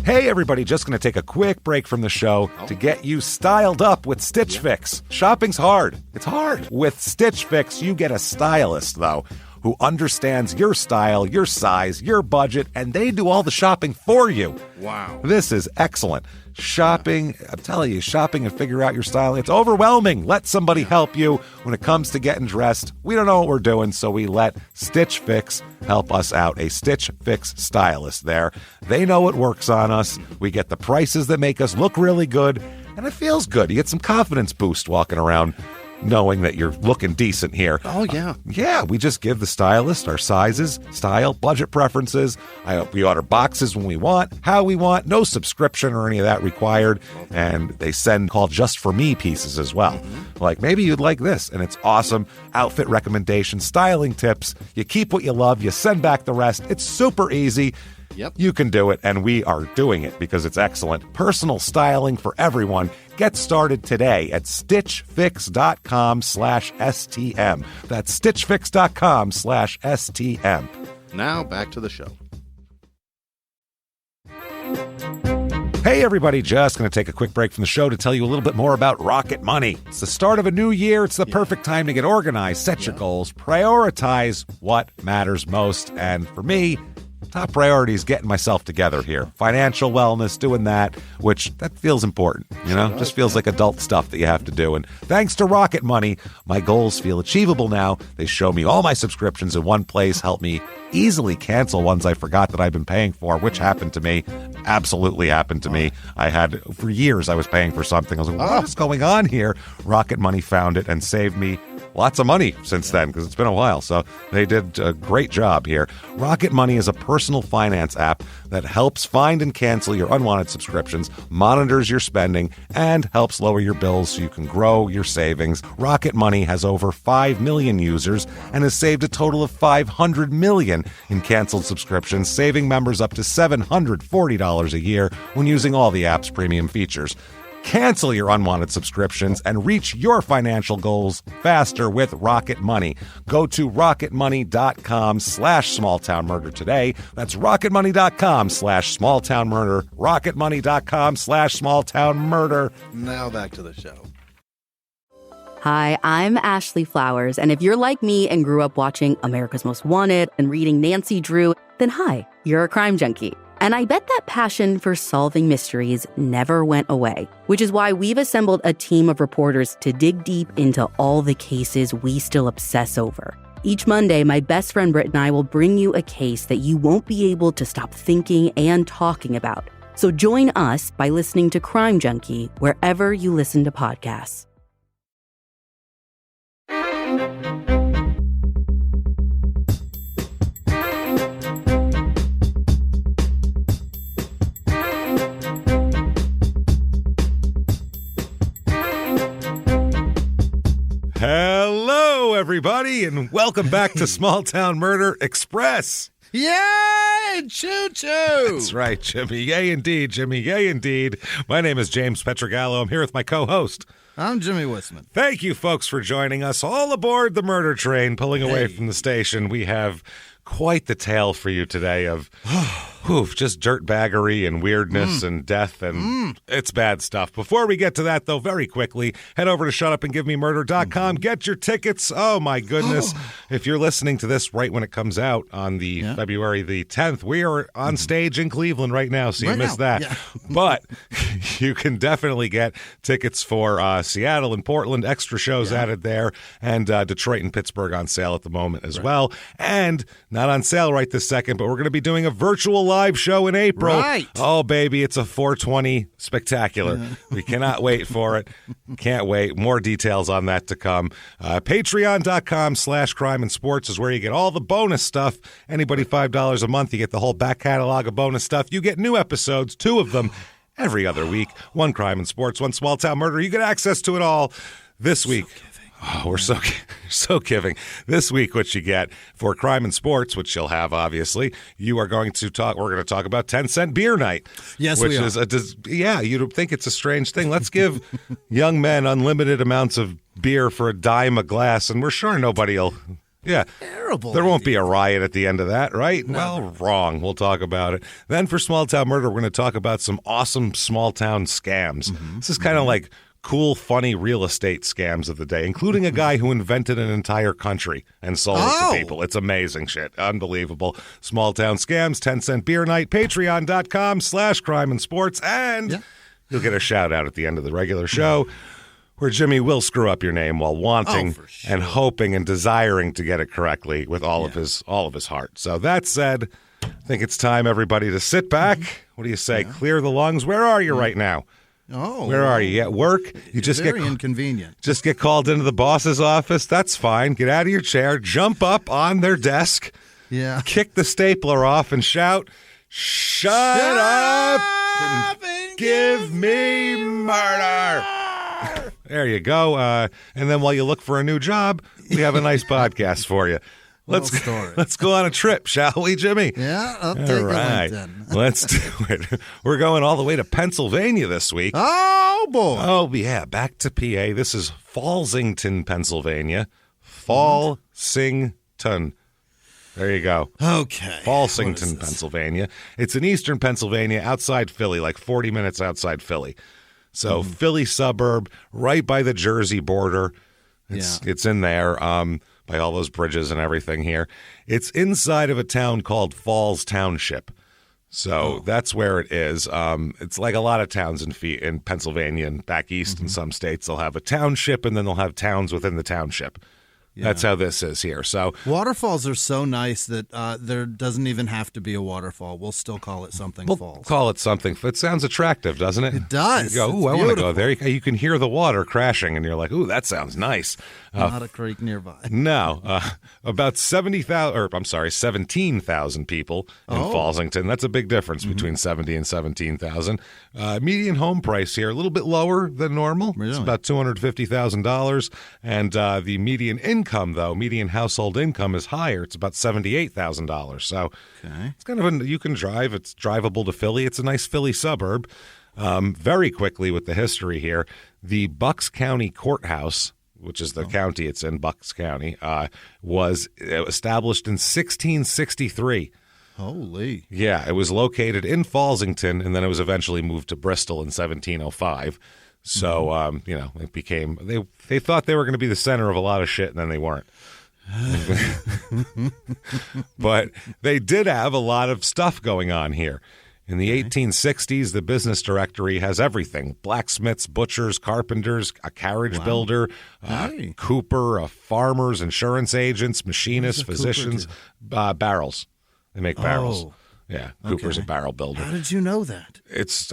Hey everybody, just going to take a quick break from the show to get you styled up with Stitch Fix. Shopping's hard. It's hard. With Stitch Fix, you get a stylist, though, who understands your style, your size, your budget, and they do all the shopping for you. Wow. This is excellent. Shopping, I'm telling you, shopping and figure out your style, it's overwhelming. Let somebody help you when it comes to getting dressed. We don't know what we're doing, so we let Stitch Fix help us out. A Stitch Fix stylist there. They know what works on us. We get the prices that make us look really good, and it feels good. You get some confidence boost walking around knowing that you're looking decent here. Oh, yeah. Yeah, we just give the stylist our sizes, style, budget preferences. We order boxes when we want, how we want, no subscription or any of that required. And they send called Just For Me pieces as well. Like, maybe you'd like this, and it's awesome. Outfit recommendations, styling tips. You keep what you love, you send back the rest. It's super easy. Yep. You can do it, and we are doing it because it's excellent. Personal styling for everyone. Get started today at stitchfix.com/STM. That's stitchfix.com/STM. Now back to the show. Hey everybody, just going to take a quick break from the show to tell you a little bit more about Rocket Money. It's the start of a new year. It's the perfect time to get organized, set your goals, prioritize what matters most. And for me, top priority is getting myself together here. Financial wellness, doing that, which that feels important, you know? Just feels like adult stuff that you have to do. And thanks to Rocket Money, my goals feel achievable now. They show me all my subscriptions in one place, help me easily cancel ones I forgot that I've been paying for, which happened to me. Absolutely happened to me. I had, for years, I was paying for something. I was like, what is going on here? Rocket Money found it and saved me lots of money since then, because it's been a while. So they did a great job here. Rocket Money is a personal finance app that helps find and cancel your unwanted subscriptions, monitors your spending, and helps lower your bills so you can grow your savings. Rocket Money has over 5 million users and has saved a total of $500 million in canceled subscriptions, saving members up to $740 a year when using all the app's premium features. Cancel your unwanted subscriptions and reach your financial goals faster with Rocket Money. Go to rocketmoney.com/smalltownmurder today. That's rocketmoney.com/smalltownmurder. rocketmoney.com/smalltownmurder. Now back to the show. Hi, I'm Ashley Flowers, and if you're like me and grew up watching America's Most Wanted and reading Nancy Drew, then hi, you're a crime junkie. And I bet that passion for solving mysteries never went away, which is why we've assembled a team of reporters to dig deep into all the cases we still obsess over. Each Monday, my best friend Britt and I will bring you a case that you won't be able to stop thinking and talking about. So join us by listening to Crime Junkie wherever you listen to podcasts. Hello, everybody, and welcome back to Small Town Murder Express. Yay! Choo-choo! That's right, Jimmie. Yay, indeed, Jimmie. Yay, indeed. My name is James Pietragallo. I'm here with my co-host. I'm Jimmie Whisman. Thank you, folks, for joining us. All aboard the murder train, pulling away from the station. We have quite the tale for you today of just dirtbaggery and weirdness and death, and it's bad stuff. Before we get to that, though, very quickly, head over to shutupandgivememurder.com. Get your tickets. Oh, my goodness. If you're listening to this right when it comes out on the February the 10th, we are on stage in Cleveland right now, so you missed that. Yeah. But you can definitely get tickets for Seattle and Portland, extra shows added there, and Detroit and Pittsburgh on sale at the moment as well. And not on sale right this second, but we're going to be doing a virtual live show in April. Right. Oh, baby, it's a 420 spectacular. We cannot wait for it. Can't wait. More details on that to come. Patreon.com/crime and sports is where you get all the bonus stuff. Anybody $5 a month, you get the whole back catalog of bonus stuff. You get new episodes, 2 of them every other week. 1 crime and sports, 1 small town murder. You get access to it all this week. Oh, we're so giving. This week, what you get for crime and sports, which you'll have, obviously, we're going to talk about 10-cent beer night. Yes, which we are. is you'd think it's a strange thing. Let's give young men unlimited amounts of beer for a dime a glass, and we're sure nobody will Yeah. Terrible. There won't be a riot at the end of that, right? No. Well, wrong. We'll talk about it. Then for Small Town Murder, we're going to talk about some awesome small town scams. This is kind of like cool, funny real estate scams of the day, including a guy who invented an entire country and sold it to people. It's amazing shit. Unbelievable. Small town scams, 10-cent beer night, patreon.com/crime and sports, and you'll get a shout out at the end of the regular show where Jimmie will screw up your name while wanting and hoping and desiring to get it correctly with all of his heart. So that said, I think it's time, everybody, to sit back. What do you say? Clear the lungs. Where are you right now? Oh, where are you? At work? You just very inconvenient. Just get called into the boss's office. That's fine. Get out of your chair, jump up on their desk, kick the stapler off, and shout, "Shut up and give me murder!" There you go. And then while you look for a new job, we have a nice podcast for you. Let's go on a trip, shall we, Jimmie? Yeah, I'll take all right. then. Let's do it. We're going all the way to Pennsylvania this week. Oh, boy. Oh, yeah, back to PA. This is Fallsington, Pennsylvania. Fallsington. There you go. Okay. Fallsington, Pennsylvania. It's in eastern Pennsylvania, outside Philly, like 40 minutes outside Philly. So Philly suburb, right by the Jersey border. It's in there. By all those bridges and everything here. It's inside of a town called Falls Township. So that's where it is. It's like a lot of towns in Pennsylvania and back east in some states. They'll have a township and then they'll have towns within the township. Yeah. That's how this is here. So waterfalls are so nice that there doesn't even have to be a waterfall. We'll still call it something falls. Call it something. It sounds attractive, doesn't it? It does. You go, ooh, I want to go there. You can hear the water crashing, and you're like, ooh, that sounds nice. Not a creek nearby. No. About 17,000 people in Fallsington. That's a big difference between 70 and 17,000. Median home price here, a little bit lower than normal. Really? It's about $250,000. And the median income, though, median household income is higher. It's about $78,000. So it's kind of you can drive. It's drivable to Philly. It's a nice Philly suburb. Very quickly with the history here, the Bucks County Courthouse, which is the county it's in, Bucks County, was established in 1663. Holy. Yeah, it was located in Fallsington, and then it was eventually moved to Bristol in 1705. So, it became, they thought they were going to be the center of a lot of shit, and then they weren't. But they did have a lot of stuff going on here. In the 1860s, the business directory has everything: blacksmiths, butchers, carpenters, a carriage builder, cooper, farmers, insurance agents, machinists, physicians, barrels. They make barrels. Yeah, Cooper's a barrel builder. How did you know that?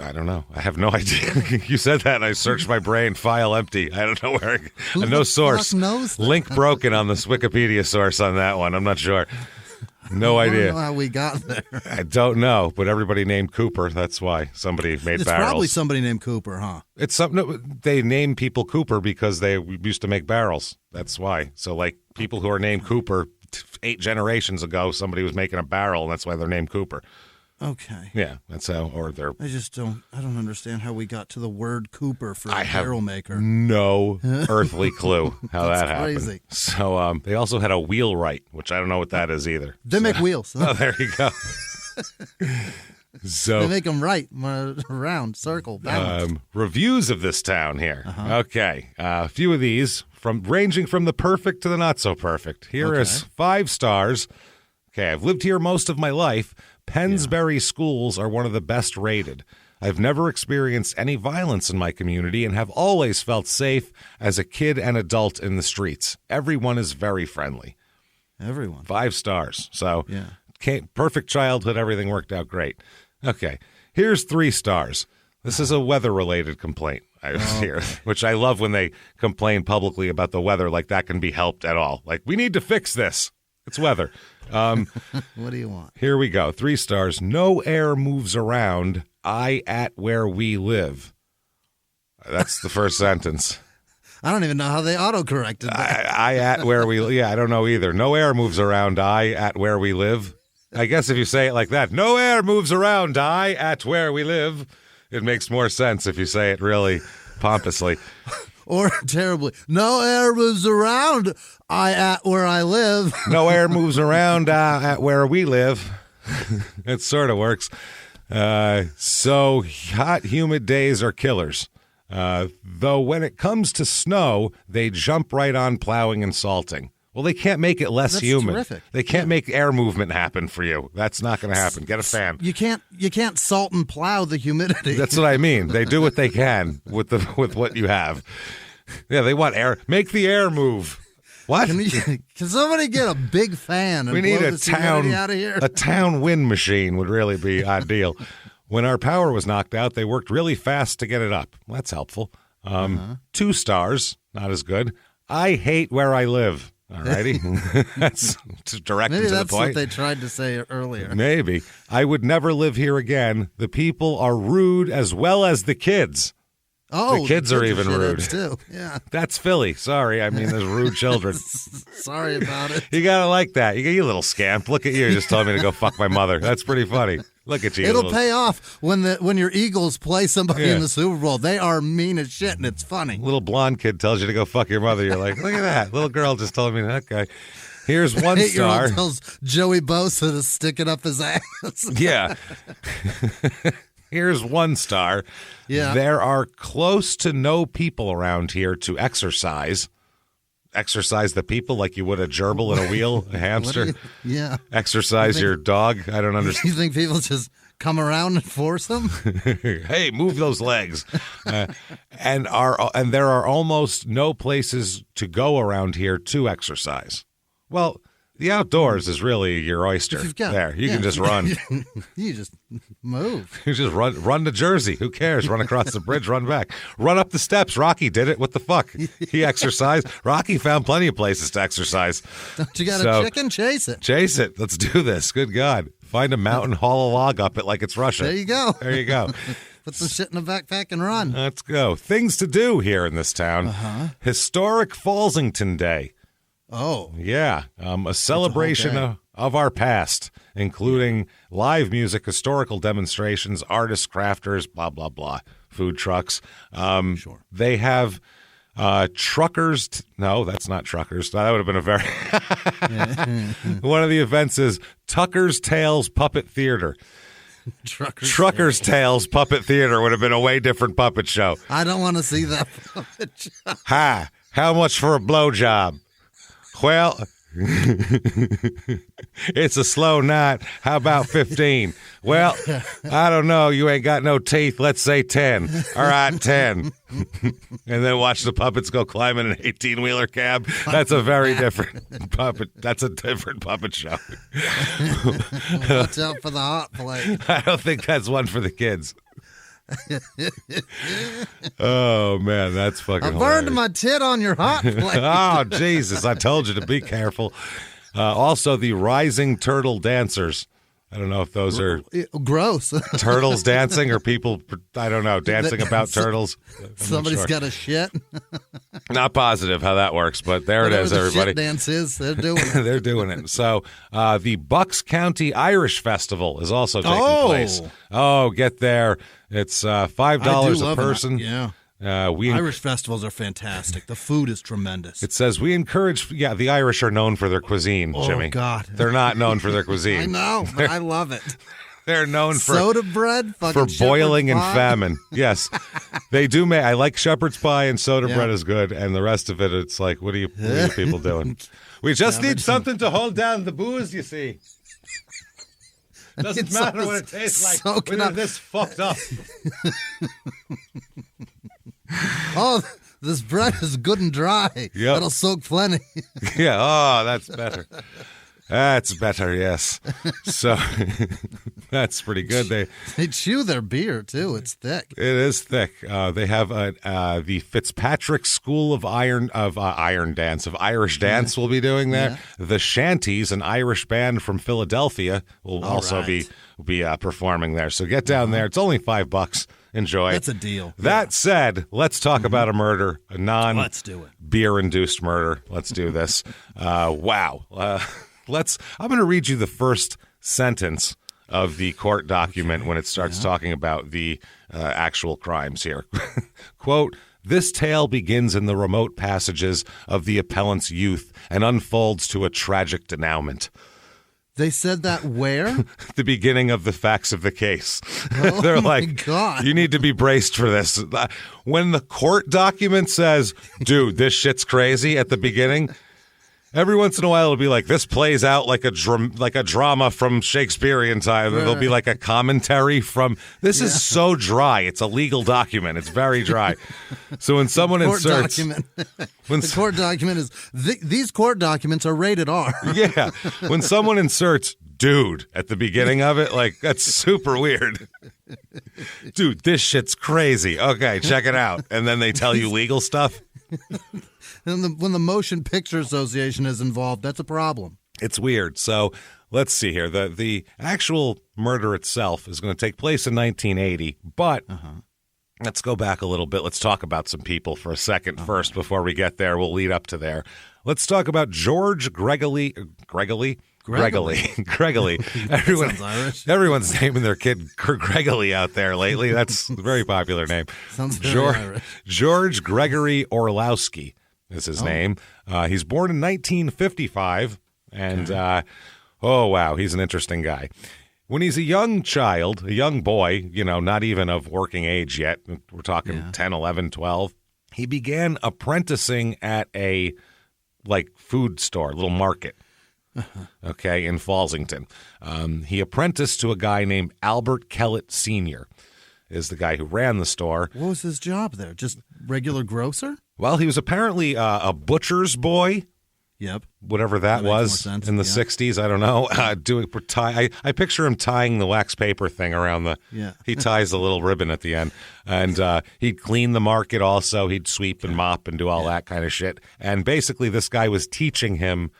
I don't know. I have no idea. You said that, and I searched my brain, file empty. I don't know where. No source. Knows that? Link broken on this Wikipedia source on that one. I'm not sure. No idea. I don't know how we got there. I don't know, but everybody named Cooper. That's why somebody made It's barrels. probably somebody named Cooper, huh? It's something they name people Cooper because they used to make barrels. That's why. So, like, people who are named Cooper, 8 generations ago, somebody was making a barrel, and that's why they're named Cooper. Okay. Yeah, that's how. Or they're. I don't understand how we got to the word Cooper for a barrel maker. No earthly clue how that happened. Crazy. So they also had a wheelwright, which I don't know what that is either. They make wheels. Oh, there you go. So they make them right, round, circle, balanced. Reviews of this town here. Okay, a few of these ranging from the perfect to the not so perfect. Here is 5 stars. Okay, I've lived here most of my life. Pennsbury schools are one of the best rated. I've never experienced any violence in my community and have always felt safe as a kid and adult in the streets. Everyone is very friendly. Everyone. 5 stars. So, perfect childhood. Everything worked out great. Okay, here's 3 stars. This is a weather-related complaint I was here, which I love when they complain publicly about the weather like that can be helped at all. Like, we need to fix this. It's weather. What do you want? Here we go. 3 stars. No air moves around. I at where we live. That's the first sentence. I don't even know how they autocorrected that. I at where we live. Yeah, I don't know either. No air moves around. I at where we live. I guess if you say it like that, no air moves around. I at where we live. It makes more sense if you say it really pompously. Or terribly, no air moves around at where I live. No air moves around at where we live. It sort of works. So hot, humid days are killers. Though when it comes to snow, they jump right on plowing and salting. Well, they can't make it less humid. Terrific. They can't make air movement happen for you. That's not going to happen. Get a fan. You can't salt and plow the humidity. That's what I mean. They do what they can with what you have. Yeah, they want air. Make the air move. What? Can somebody get a big fan and we need blow this humidity out of here? A town wind machine would really be ideal. When our power was knocked out, they worked really fast to get it up. Well, that's helpful. 2 stars, not as good. I hate where I live. All righty. That's direct Maybe to the that's point. what they tried to say earlier. Maybe. I would never live here again. The people are rude as well as the kids. Oh, the kids are even rude. Too. Yeah. That's Philly. Sorry. I mean, there's rude children. Sorry about it. You got to like that. You little scamp. Look at you. Just told me to go fuck my mother. That's pretty funny. Look at you. It'll pay off when your Eagles play somebody in the Super Bowl. They are mean as shit, and it's funny. Little blonde kid tells you to go fuck your mother. You're like, look at that. Little girl just told me, okay. Here's 1 star. 8-year-old tells Joey Bosa to stick it up his ass. Yeah. Here's 1 star. Yeah. There are close to no people around here to exercise. Exercise the people like you would a gerbil in a wheel, a hamster. Yeah. Exercise your dog. I don't understand. You think people just come around and force them? Hey, move those legs. And there are almost no places to go around here to exercise. Well, the outdoors is really your oyster. There, you can just run. You just move. You just run to Jersey. Who cares? Run across the bridge, run back. Run up the steps. Rocky did it. What the fuck? He exercised. Rocky found plenty of places to exercise. Don't you got a chicken? Chase it. Chase it. Let's do this. Good God. Find a mountain, haul a log up it like it's Russia. There you go. There you go. Put some shit in a backpack and run. Let's go. Things to do here in this town. Historic Fallsington Day. Oh. Yeah, a celebration of our past, including live music, historical demonstrations, artists, crafters, blah, blah, blah, food trucks. Sure. They have truckers. No, that's not truckers. That would have been a very... One of the events is Tucker's Tales Puppet Theater. Trucker's Tales Puppet Theater would have been a way different puppet show. I don't want to see that puppet show. Hi, how much for a blowjob? Well, it's a slow night. How about 15? Well, I don't know. You ain't got no teeth. Let's say 10. All right, 10. And then watch the puppets go climb in an 18-wheeler cab. That's a very different puppet. That's a different puppet show. Watch out for the hot plate. I don't think that's one for the kids. Oh, man, that's fucking I hilarious. burned my tit on your hot plate. Oh, Jesus, I told you to be careful. Also, the Rising Turtle Dancers. I don't know if those are gross. turtles dancing or people, I don't know, dancing about turtles. Somebody's got a shit. Not positive how that works, but there it is, everybody. Shit dance is, they're doing it. They're doing it. So the Bucks County Irish Festival is also taking place. Oh, get there. It's $5 a person. Yeah. Irish festivals are fantastic. The food is tremendous. It says we encourage, the Irish are known for their cuisine, Jimmy. Oh, God. They're not known for their cuisine. I know, but I love it. They're known for soda bread, for boiling and famine. Yes, they do. I like shepherd's pie and soda bread is good, and the rest of it, it's like, what are you people doing? We just need something to hold down the booze. You see, doesn't matter what it tastes like when it's this fucked up. Oh, this bread is good and dry. Yep. That'll soak plenty. Yeah. Oh, that's better. That's better, yes. So that's pretty good. They chew their beer too. It's thick. It is thick. They have the Fitzpatrick School of Irish dance will be doing there. Yeah. The Shanties, an Irish band from Philadelphia, will also be performing there. So get down there. It's only $5. Enjoy. That's a deal. That said, let's talk about a murder, a Let's do it. beer-induced murder. Let's do this. Wow. I'm going to read you the first sentence of the court document when it starts talking about the actual crimes here. Quote, This tale begins in the remote passages of the appellant's youth and unfolds to a tragic denouement. They said that where? The beginning of the facts of the case. Oh, They're my like, God. you need to be braced for this. When the court document says, dude, this shit's crazy at the beginning, every once in a while it'll be like, this plays out like a drama from Shakespearean time. There'll be like a commentary from, this is so dry. It's a legal document. It's very dry. So when someone inserts... The court document is, these court documents are rated R. Yeah. When someone inserts dude at the beginning of it, like, that's super weird. Dude, this shit's crazy. Okay, check it out. And then they tell you legal stuff. And when the Motion Picture Association is involved, that's a problem. It's weird. So let's see here. The actual murder itself is going to take place in 1980, but let's go back a little bit. Let's talk about some people for a second first before we get there. We'll lead up to there. Let's talk about George Gregory. Everyone's naming their kid Gregory out there lately. That's a very popular name. Sounds very Irish. George Gregory Orlowski is his name. He's born in 1955, and oh, wow, he's an interesting guy. When he's a young child, a young boy, not even of working age yet, we're talking 10, 11, 12, he began apprenticing at a, food store, little market, okay, in Fallsington. He apprenticed to a guy named Albert Kellett Sr., is the guy who ran the store. What was his job there? Just regular grocer? Well, he was apparently a butcher's boy. Yep. Whatever that was in the 60s. I don't know. I picture him tying the wax paper thing around the... Yeah. He ties the little ribbon at the end. And he'd clean the market also. He'd sweep and mop and do all that kind of shit. And basically this guy was teaching him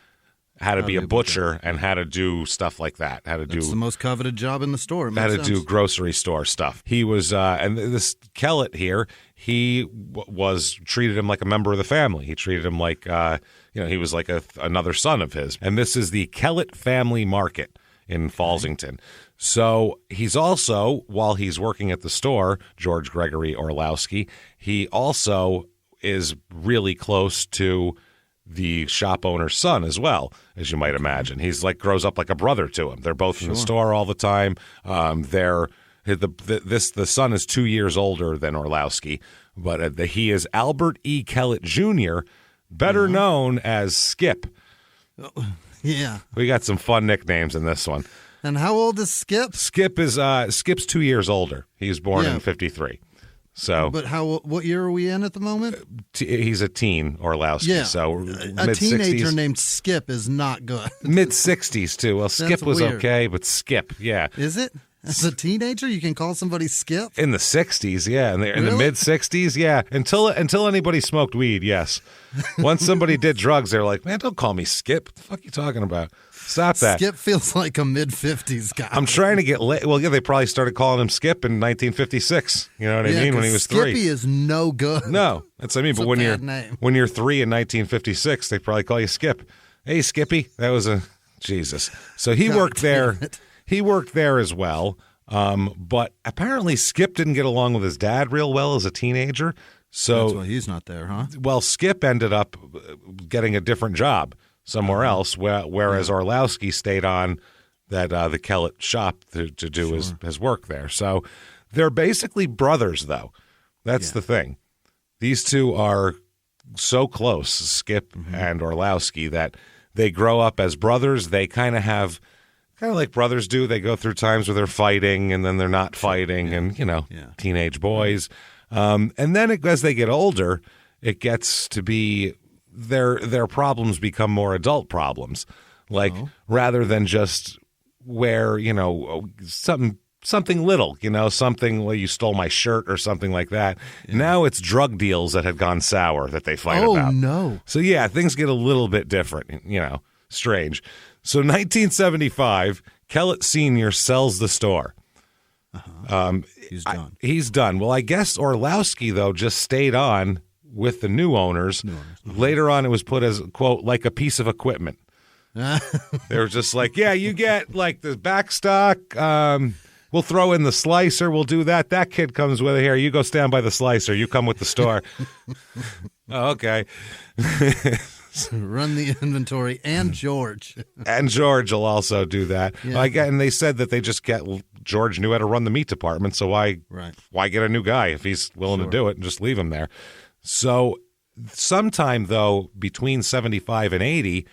how to be a butcher and how to do stuff like that. That's the most coveted job in the store. How to do grocery store stuff. He was, and this Kellett here, he was treated him like a member of the family. He treated him like, he was like another son of his. And this is the Kellett Family Market in Fallsington. So he's also, while he's working at the store, George Gregory Orlowski, he also is really close to the shop owner's son as well, as you might imagine. He's grows up like a brother to him. They're both in the store all the time. The son is 2 years older than Orlowski, but he is Albert E. Kellett Jr., better known as Skip. Yeah. We got some fun nicknames in this one. And how old is Skip? Skip's 2 years older. He was born in 1953. So, but what year are we in at the moment? He's a teen, Orlowski. Yeah. So a teenager named Skip is not good. Mid-60s, too. Well, Skip was weird. Okay, but Skip, yeah. Is it? As a teenager, you can call somebody Skip? In the 60s, yeah. In the mid-60s, yeah. Until anybody smoked weed, yes. Once somebody did drugs, they're like, man, don't call me Skip. What the fuck are you talking about? Stop that. Skip feels like a mid-50s guy. I'm trying to get lit. Well, yeah, they probably started calling him Skip in 1956. You know what I mean? When he was Skippy 3. Skippy is no good. No, that's what I mean. But when you're 3 in 1956, they probably call you Skip. Hey, Skippy. That was a Jesus. So he worked there. He worked there as well. But apparently Skip didn't get along with his dad real well as a teenager. So that's why he's not there, huh? Well, Skip ended up getting a different job somewhere else, whereas Orlowski stayed on the Kellett shop to do his work there. So they're basically brothers, though. That's the thing. These two are so close, Skip and Orlowski, that they grow up as brothers. They kind of like brothers do. They go through times where they're fighting and then they're not fighting and, teenage boys. And then as they get older, it gets to be their problems become more adult problems. Rather than just where, something little, something where you stole my shirt or something like that. Yeah. Now it's drug deals that had gone sour that they fight about. Oh, no. So, yeah, things get a little bit different, strange. So 1975, Kellett Sr. sells the store. He's done. He's done. Well, I guess Orlowski, though, just stayed on with the new owners. Later on, it was put as, quote, like a piece of equipment. They were just like, yeah, you get like the back stock. We'll throw in the slicer. We'll do that. That kid comes with it. Here, you go stand by the slicer. You come with the store. Oh, okay. Run the inventory, and George. And George will also do that. Yeah. And they said that George knew how to run the meat department, so why get a new guy if he's willing to do it and just leave him there? So sometime, though, between 75 and 80,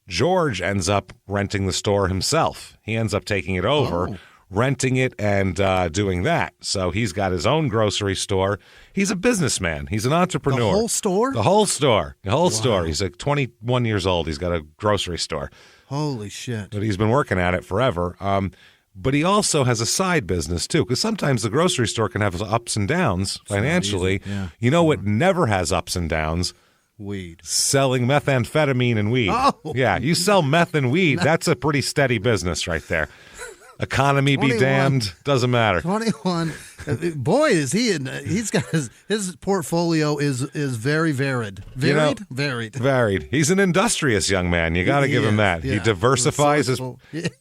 George ends up renting the store himself. He ends up taking it over, renting it and doing that. So he's got his own grocery store. He's a businessman. He's an entrepreneur. The whole store? The whole store. The whole store. He's like 21 years old. He's got a grocery store. Holy shit. But he's been working at it forever. But he also has a side business, too, because sometimes the grocery store can have ups and downs financially. Yeah. You know what never has ups and downs? Weed. Selling methamphetamine and weed. Oh. Yeah, you sell meth and weed, that's a pretty steady business right there. Economy 21, be damned, doesn't matter. 21. Boy, is he in, he's got his portfolio is very varied. Varied. He's an industrious young man. You got to give him that. Yeah. He diversifies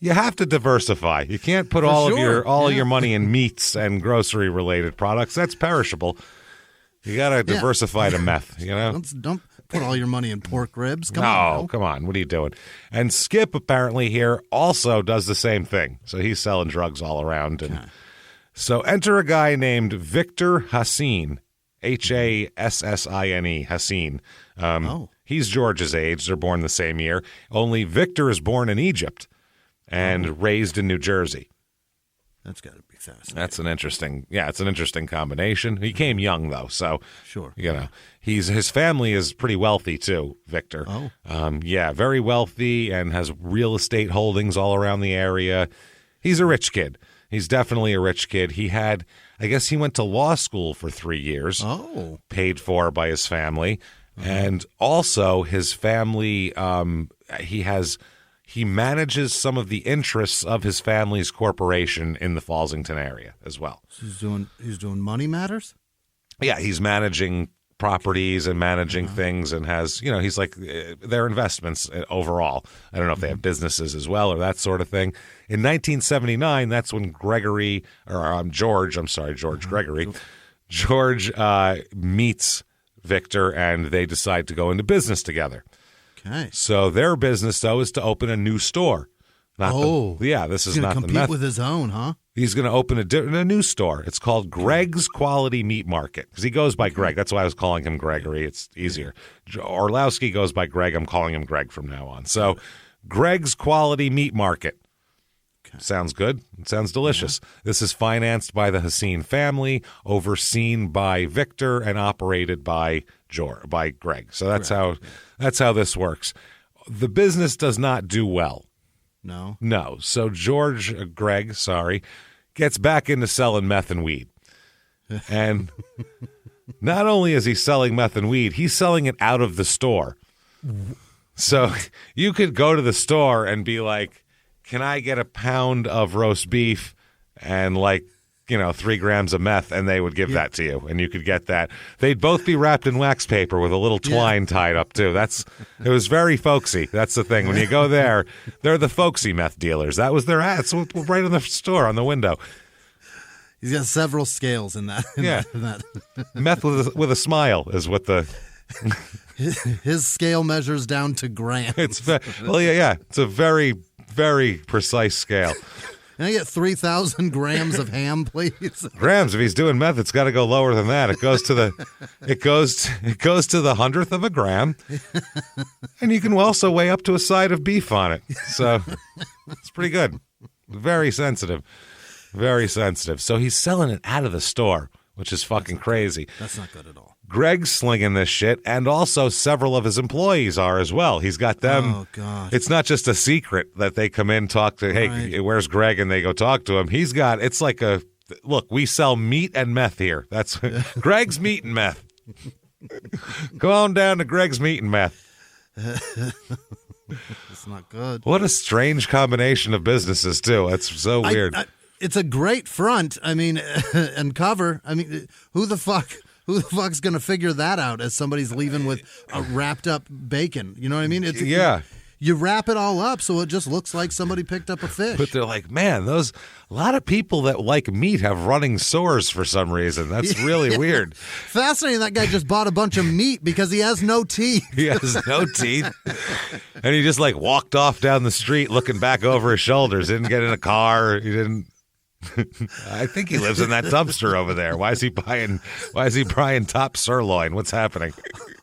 You have to diversify. You can't put all of your money in meats and grocery related products. That's perishable. You got to diversify to meth, Don't put all your money in pork ribs. Come on. What are you doing? And Skip apparently here also does the same thing. So he's selling drugs all around. And so enter a guy named Victor Hassin, Hassine, Hassin. He's George's age. They're born the same year. Only Victor is born in Egypt and raised in New Jersey. That's got to be fascinating. That's it's an interesting combination. He came young though, so sure. His family is pretty wealthy too, Victor. Very wealthy and has real estate holdings all around the area. He's a rich kid. He's definitely a rich kid. He went to law school for 3 years. Paid for by his family. And also his family he manages some of the interests of his family's corporation in the Fallsington area as well. So he's doing money matters? Yeah, he's managing properties and managing things and has, he's like their investments overall. I don't know if they have businesses as well or that sort of thing. In 1979, that's when George Meets Victor and they decide to go into business together. Okay. So their business, though, is to open a new store. This is not the meth. Compete with his own, huh? He's going to open a new store. It's called Greg's Quality Meat Market because he goes by Greg. That's why I was calling him Gregory. It's easier. Orlowski goes by Greg. I'm calling him Greg from now on. So Greg's Quality Meat Market. Okay. Sounds good. It sounds delicious. Yeah. This is financed by the Hassin family, overseen by Victor, and operated by Greg. So that's how this works. The business does not do well. No. So Greg, gets back into selling meth and weed. And not only is he selling meth and weed, he's selling it out of the store. So you could go to the store and be like, can I get a pound of roast beef and 3 grams of meth, and they would give that to you, and you could get that. They'd both be wrapped in wax paper with a little twine tied up, too. It was very folksy. That's the thing. When you go there, they're the folksy meth dealers. That was their ad. It's right in the store on the window. He's got several scales in that. Meth with a smile is what the... His scale measures down to grams. It's a very, very precise scale. Can I get 3,000 grams of ham, please? Grams. If he's doing meth, it's got to go lower than that. It goes to the 100th of a gram, and you can also weigh up to a side of beef on it. So it's pretty good. Very sensitive. Very sensitive. So he's selling it out of the store, which is fucking crazy. That's not good at all. Greg's slinging this shit, and also several of his employees are as well. He's got them. Oh, God. It's not just a secret that they come in, talk to, hey, where's Greg? And they go talk to him. He's got, it's like look, we sell meat and meth here. That's Greg's Meat and Meth. Go on down to Greg's Meat and Meth. It's not good. What a strange combination of businesses, too. That's so weird. It's a great front, and cover. Who the fuck's going to figure that out as somebody's leaving with a wrapped up bacon? You know what I mean? you wrap it all up so it just looks like somebody picked up a fish. But they're like, man, a lot of people that like meat have running sores for some reason. That's really weird. Fascinating. That guy just bought a bunch of meat because he has no teeth. He has no teeth. And he just like walked off down the street looking back over his shoulders. Didn't get in a car. He didn't. I think he lives in that dumpster over there. Why is he buying top sirloin? What's happening?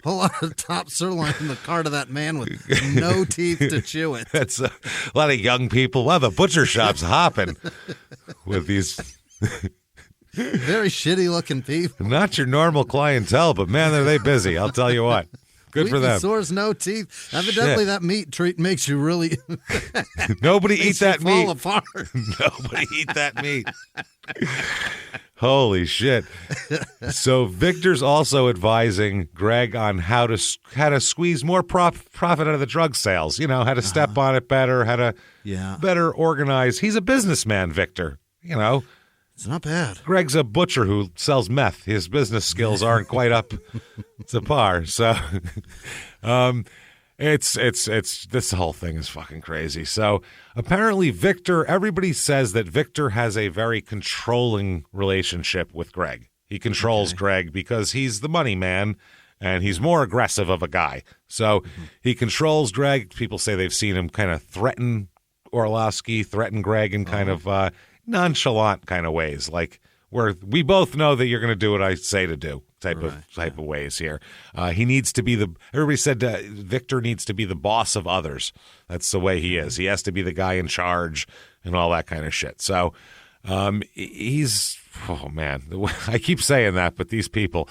A lot of top sirloin in the cart of that man with no teeth to chew it. That's a lot of young people. Wow, the butcher shop's hopping with these very shitty looking people. Not your normal clientele, but man, are they busy. I'll tell you what. Good for them. Sores, no teeth. Evidently, that meat treat makes you really. Nobody eat that meat. Fall apart. Nobody eat that meat. Holy shit! So Victor's also advising Greg on how to squeeze more profit out of the drug sales. You know, how to step on it better, how to better organize. He's a businessman, Victor. You know. It's not bad. Greg's a butcher who sells meth. His business skills aren't quite up to par. So, it's this whole thing is fucking crazy. So apparently everybody says that Victor has a very controlling relationship with Greg. He controls Greg because he's the money man and he's more aggressive of a guy. So he controls Greg. People say they've seen him kind of threaten Orlowski, threaten Greg in kind of nonchalant kind of ways, like where we both know that you're going to do what I say to do type of ways here. He needs to be everybody said Victor needs to be the boss of others. That's the way he is. He has to be the guy in charge and all that kind of shit. So he's, oh man, I keep saying that, but these people,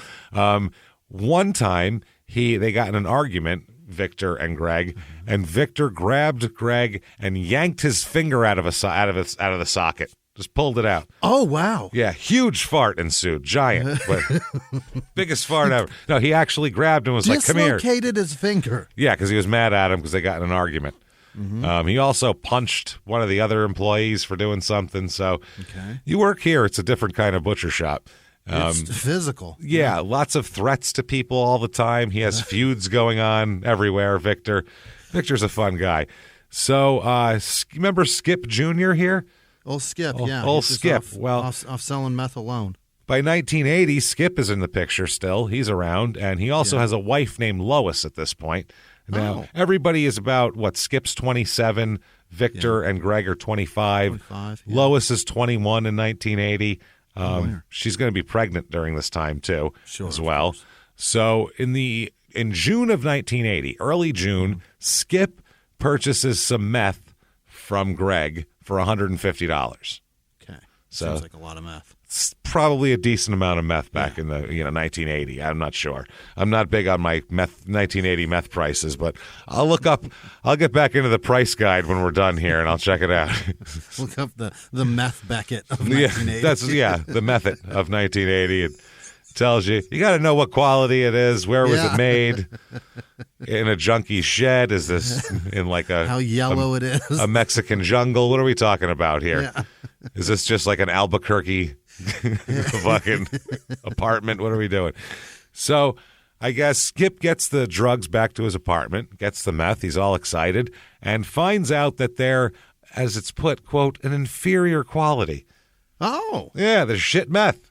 one time they got in an argument, Victor and Greg, and Victor grabbed Greg and yanked his finger out of the socket. Just pulled it out. Oh, wow. Yeah, huge fart ensued. Giant. But biggest fart ever. No, he actually grabbed him and was like, come here. Dislocated his finger. Yeah, because he was mad at him because they got in an argument. He also punched one of the other employees for doing something. So you work here, it's a different kind of butcher shop. It's physical. Yeah, lots of threats to people all the time. He has feuds going on everywhere, Victor. Victor's a fun guy. So remember Skip Jr. here? Old Skip, yeah. Old Skip. Off selling meth alone. By 1980, Skip is in the picture still. He's around, and he also has a wife named Lois at this point. Now, everybody is about, Skip's 27, Victor and Greg are 25. Lois is 21 in 1980. She's going to be pregnant during this time, too, as well. So in June of 1980, early June, Skip purchases some meth from Greg for $150. Okay. Sounds like a lot of meth. It's probably a decent amount of meth back in the 1980. I'm not sure. I'm not big on my 1980 meth prices, but I'll get back into the price guide when we're done here, and I'll check it out. Look up the meth Beckett of 1980. The method of 1980. It tells you got to know what quality it is. Where was it made? In a junkie shed? Is this in like how yellow it is? A Mexican jungle? What are we talking about here? Yeah. Is this just like an Albuquerque fucking apartment? What are we doing? So I guess Skip gets the drugs back to his apartment, gets the meth. He's all excited and finds out that they're, as it's put, quote, an inferior quality. Oh. Yeah, they're shit meth.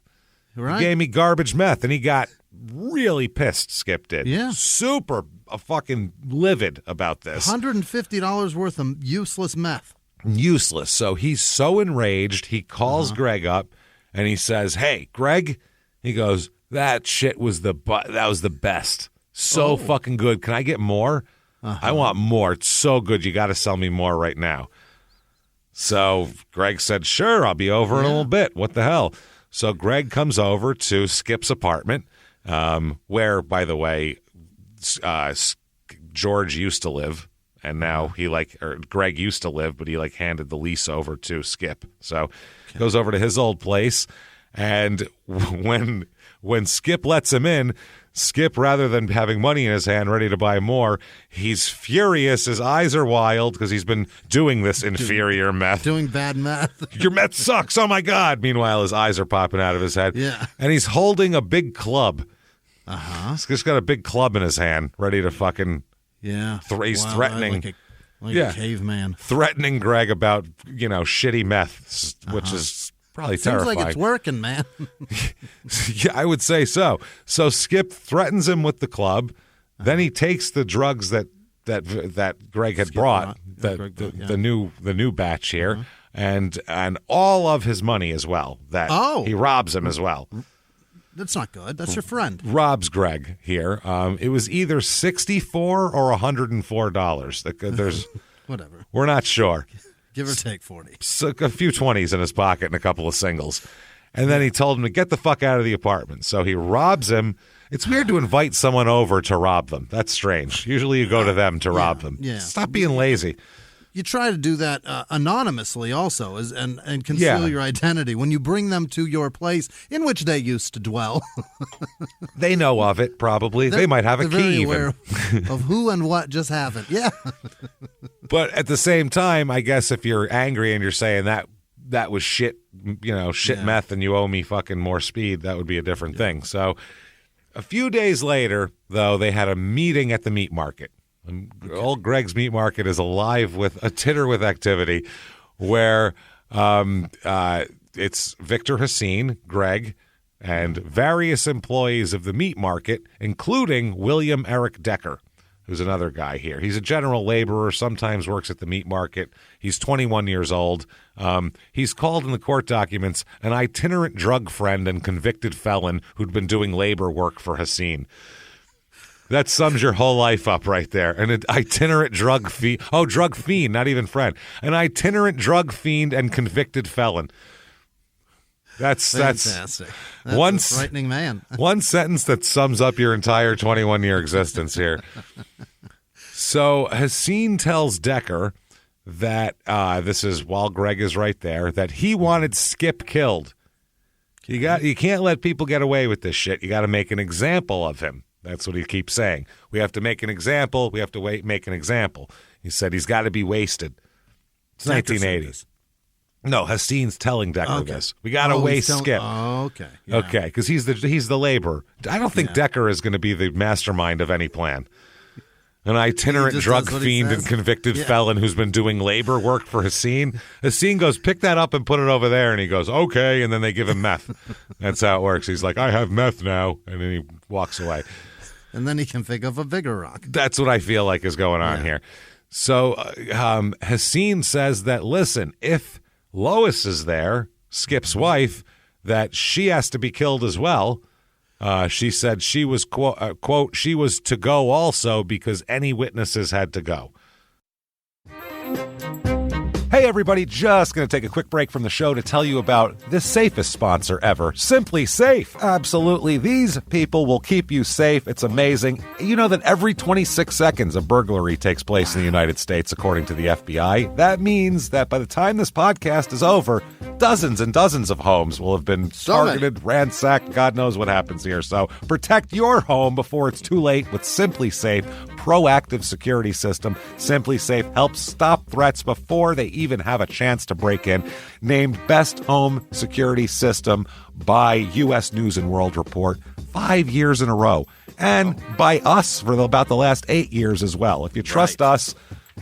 Right. He gave me garbage meth, and he got really pissed, Skip did. Yeah. Super fucking livid about this. $150 worth of useless meth. Useless. So he's so enraged, he calls Greg up, and he says, hey, Greg, he goes, that shit was the best. So fucking good. Can I get more? I want more. It's so good. You got to sell me more right now. So Greg said, sure, I'll be over in a little bit. What the hell? So Greg comes over to Skip's apartment, where, by the way, George used to live, and now Greg used to live, but he handed the lease over to Skip. So goes over to his old place, and when Skip lets him in, Skip, rather than having money in his hand ready to buy more, he's furious. His eyes are wild because he's been doing this inferior meth. Doing bad meth. Your meth sucks. Oh, my God. Meanwhile, his eyes are popping out of his head. Yeah. And he's holding a big club. He's just got a big club in his hand ready to fucking... Yeah. He's threatening. Like a caveman. Threatening Greg about, shitty meth, which is probably terrifying. Seems like it's working, man. Yeah, I would say so. So Skip threatens him with the club. Then he takes the drugs that Greg had brought, the new batch here, and all of his money as well. He robs him as well. That's not good. That's your friend. Robs Greg here. It was either $64 or $104. There's whatever. We're not sure. Give or take 40. So a few 20s in his pocket and a couple of singles. And then he told him to get the fuck out of the apartment. So he robs him. It's weird to invite someone over to rob them. That's strange. Usually you go to them to rob them. Yeah. Stop being lazy. You try to do that anonymously also and conceal your identity when you bring them to your place in which they used to dwell. They know of it, probably. They might have a key even. Aware of who and what just happened. Yeah. But at the same time, I guess if you're angry and you're saying that was shit, meth and you owe me fucking more speed, that would be a different thing. So a few days later, though, they had a meeting at the meat market. Old Greg's Meat Market is alive with a titter with activity where it's Victor Hassin, Greg, and various employees of the meat market, including William Eric Decker, who's another guy here. He's a general laborer, sometimes works at the meat market. He's 21 years old. He's called in the court documents an itinerant drug friend and convicted felon who'd been doing labor work for Hassin. That sums your whole life up right there. An itinerant drug fiend. Oh, drug fiend, not even friend. An itinerant drug fiend and convicted felon. That's fantastic. That's one a frightening man. One sentence that sums up your entire 21-year existence here. So Hassin tells Decker that this is while Greg is right there, that he wanted Skip killed. You can't let people get away with this shit. You got to make an example of him. That's what he keeps saying. We have to make an example. We have to make an example. He said he's got to be wasted. It's 1980s. No, Hassin's telling Decker this. We got to waste Skip. Oh, okay. Yeah. Okay, because he's the laborer. I don't think Decker is going to be the mastermind of any plan. An itinerant drug fiend and convicted felon who's been doing labor work for Hassin. Hassin goes, pick that up and put it over there. And he goes, okay. And then they give him meth. That's how it works. He's like, I have meth now. And then he walks away. And then he can think of a bigger rock. That's what I feel like is going on here. So Hassin says that, listen, if Lois is there, Skip's wife, that she has to be killed as well. She said she was, quote, she was to go also because any witnesses had to go. Hey, everybody, just going to take a quick break from the show to tell you about the safest sponsor ever, Simply Safe. Absolutely. These people will keep you safe. It's amazing. You know that every 26 seconds a burglary takes place in the United States, according to the FBI. That means that by the time this podcast is over, dozens and dozens of homes will have been targeted, ransacked. God knows what happens here. So protect your home before it's too late with Simply Safe proactive security system. Simply Safe helps stop threats before they even have a chance to break in. Named Best Home Security System by U.S. News and World Report 5 years in a row. And by us for about the last 8 years as well. If you trust us,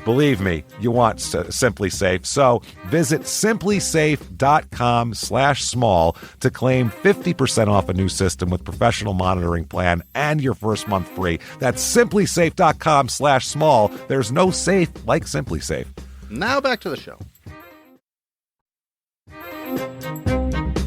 believe me, you want Simply Safe. So visit simplysafe.com/small to claim 50% off a new system with professional monitoring plan and your first month free. That's simplysafe.com/small. There's no safe like Simply Safe. Now back to the show.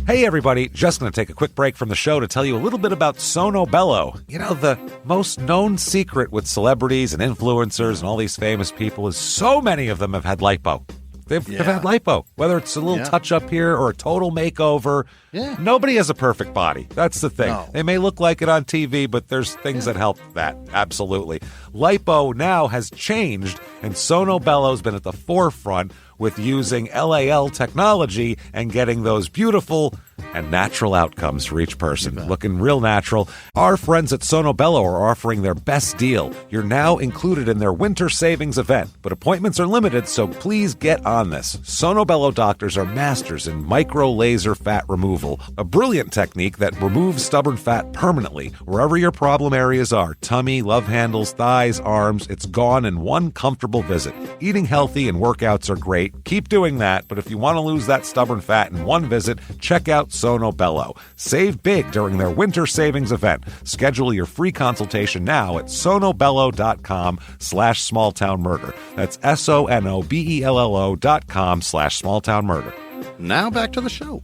Hey, everybody, just going to take a quick break from the show to tell you a little bit about Sono Bello. You know, the most known secret with celebrities and influencers and all these famous people is so many of them have had lipo. They've had lipo, whether it's a little touch-up here or a total makeover. Yeah. Nobody has a perfect body. That's the thing. No. They may look like it on TV, but there's things that help that. Absolutely. Lipo now has changed, and Sono Bello's been at the forefront with using LAL technology and getting those beautiful and natural outcomes for each person. Looking real natural. Our friends at Sonobello are offering their best deal. You're now included in their winter savings event, but appointments are limited, so please get on this. Sonobello doctors are masters in micro laser fat removal, a brilliant technique that removes stubborn fat permanently wherever your problem areas are. Tummy, love handles, thighs, arms, it's gone in one comfortable visit. Eating healthy and workouts are great. Keep doing that, but if you want to lose that stubborn fat in one visit, check out Sonobello. Save big during their winter savings event. Schedule your free consultation now at sonobello.com/smalltownmurder. That's sonobello.com/smalltownmurder. Now back to the show.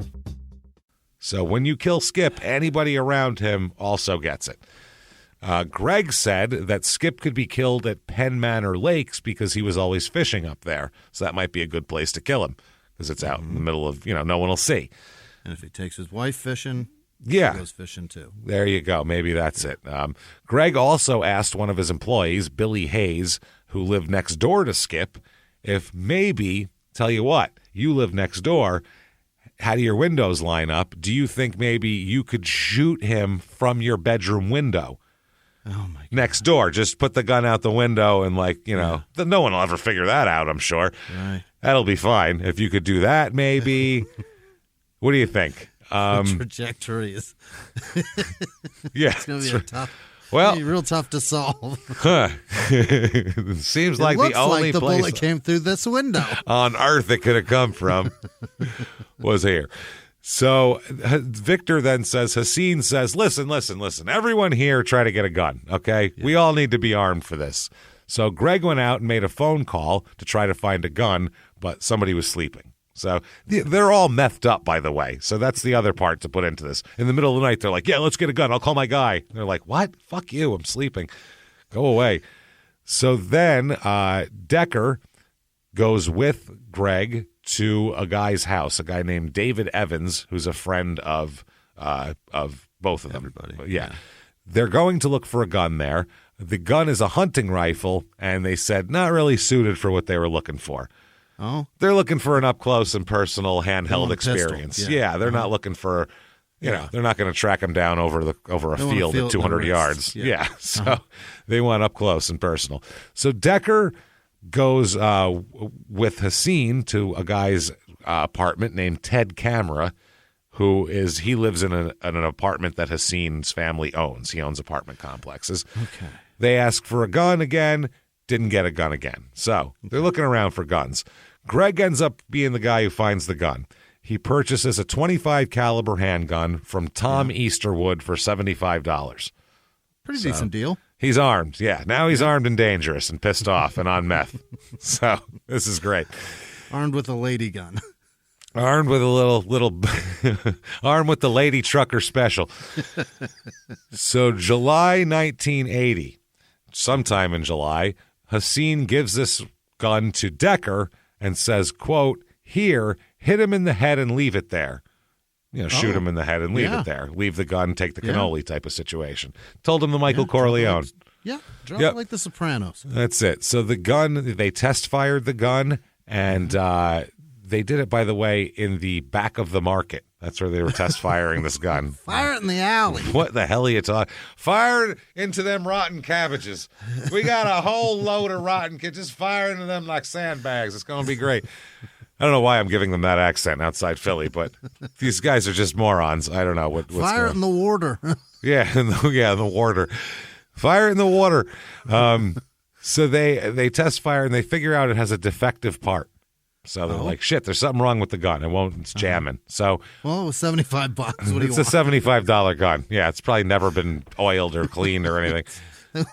So when you kill Skip, anybody around him also gets it. Greg said that Skip could be killed at Penn Manor Lakes because he was always fishing up there. So that might be a good place to kill him because it's out in the middle of, no one will see. And if he takes his wife fishing, yeah, he goes fishing too. There you go. Maybe that's it. Greg also asked one of his employees, Billy Hayes, who lived next door to Skip, if maybe, tell you what, you live next door, how do your windows line up? Do you think maybe you could shoot him from your bedroom window? Oh, my God. Next door. Just put the gun out the window and, no one will ever figure that out, I'm sure. Right. That'll be fine. If you could do that, maybe. What do you think? The trajectory is it's going to be real tough to solve. It seems like the only the place bullet came through this window on Earth it could have come from was here. So Victor then says, Haseen says, listen, everyone here try to get a gun, okay? Yeah. We all need to be armed for this. So Greg went out and made a phone call to try to find a gun, but somebody was sleeping. So they're all methed up, by the way. So that's the other part to put into this. In the middle of the night, they're like, yeah, let's get a gun. I'll call my guy. And they're like, what? Fuck you. I'm sleeping. Go away. So then Decker goes with Greg to a guy's house, a guy named David Evans, who's a friend of both of them. Everybody. Yeah. They're going to look for a gun there. The gun is a hunting rifle, and they said not really suited for what they were looking for. Oh, they're looking for an up-close and personal handheld experience. Yeah, they're not looking for, they're not going to track them down over a field at 200 yards. Yeah. So they want up close and personal. So Decker goes with Haseen to a guy's apartment named Ted Camera, he lives in an apartment that Haseen's family owns. He owns apartment complexes. Okay. They ask for a gun again, didn't get a gun again. So they're looking around for guns. Greg ends up being the guy who finds the gun. He purchases a .25 caliber handgun from Tom Easterwood for $75. Pretty decent deal. He's armed. Yeah, now he's armed and dangerous and pissed off and on meth. So this is great. Armed with a lady gun. Armed with a little armed with the lady trucker special. So July 1980, sometime in July, Haseen gives this gun to Decker and says, quote, here, hit him in the head and leave it there. Shoot him in the head and leave it there. Leave the gun, take the cannoli type of situation. Told him the Michael Corleone. Drop it like the Sopranos. That's it. So the gun, they test fired the gun, and they did it, by the way, in the back of the market. That's where they were test firing this gun. Fire it in the alley. What the hell are you talking? Fire it into them rotten cabbages. We got a whole load of rotten just fire into them like sandbags. It's going to be great. I don't know why I'm giving them that accent outside Philly, but these guys are just morons. I don't know what's fire it in the water. the water. Fire it in the water. So they test fire and they figure out it has a defective part. So they're like, shit, there's something wrong with the gun. It's jamming. So, well, it was $75. What do you want? It's a $75 gun. Yeah, it's probably never been oiled or cleaned or anything.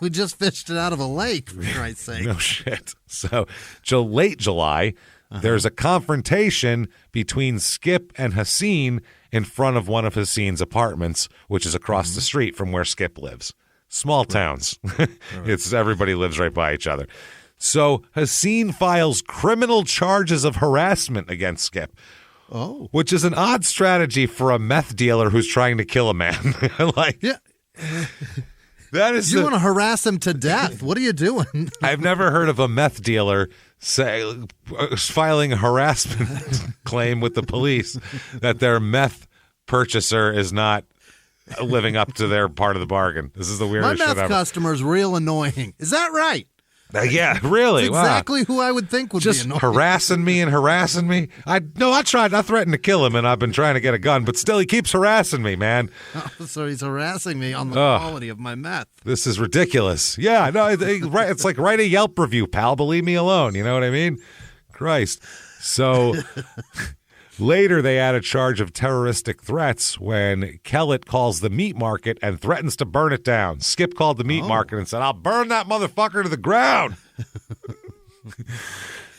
We just fished it out of a lake, for Christ's sake. No shit. So, late July, there's a confrontation between Skip and Haseen in front of one of Haseen's apartments, which is across the street from where Skip lives. Small towns. It's everybody lives right by each other. So Haseen files criminal charges of harassment against Skip. Oh. Which is an odd strategy for a meth dealer who's trying to kill a man. That is You want to harass him to death. What are you doing? I've never heard of a meth dealer filing a harassment claim with the police that their meth purchaser is not living up to their part of the bargain. This is the weirdest shit My ever. meth customer's real annoying. Is that right? Yeah, really. That's exactly who I would think would Just be annoying. harassing me. I threatened to kill him, and I've been trying to get a gun, but still he keeps harassing me, man. So he's harassing me on the quality of my meth. This is ridiculous. Yeah, no, it's like write a Yelp review, pal. Believe me alone. You know what I mean? Christ. So later they add a charge of terroristic threats when Kellett calls the meat market and threatens to burn it down. Skip called the meat market and said, I'll burn that motherfucker to the ground.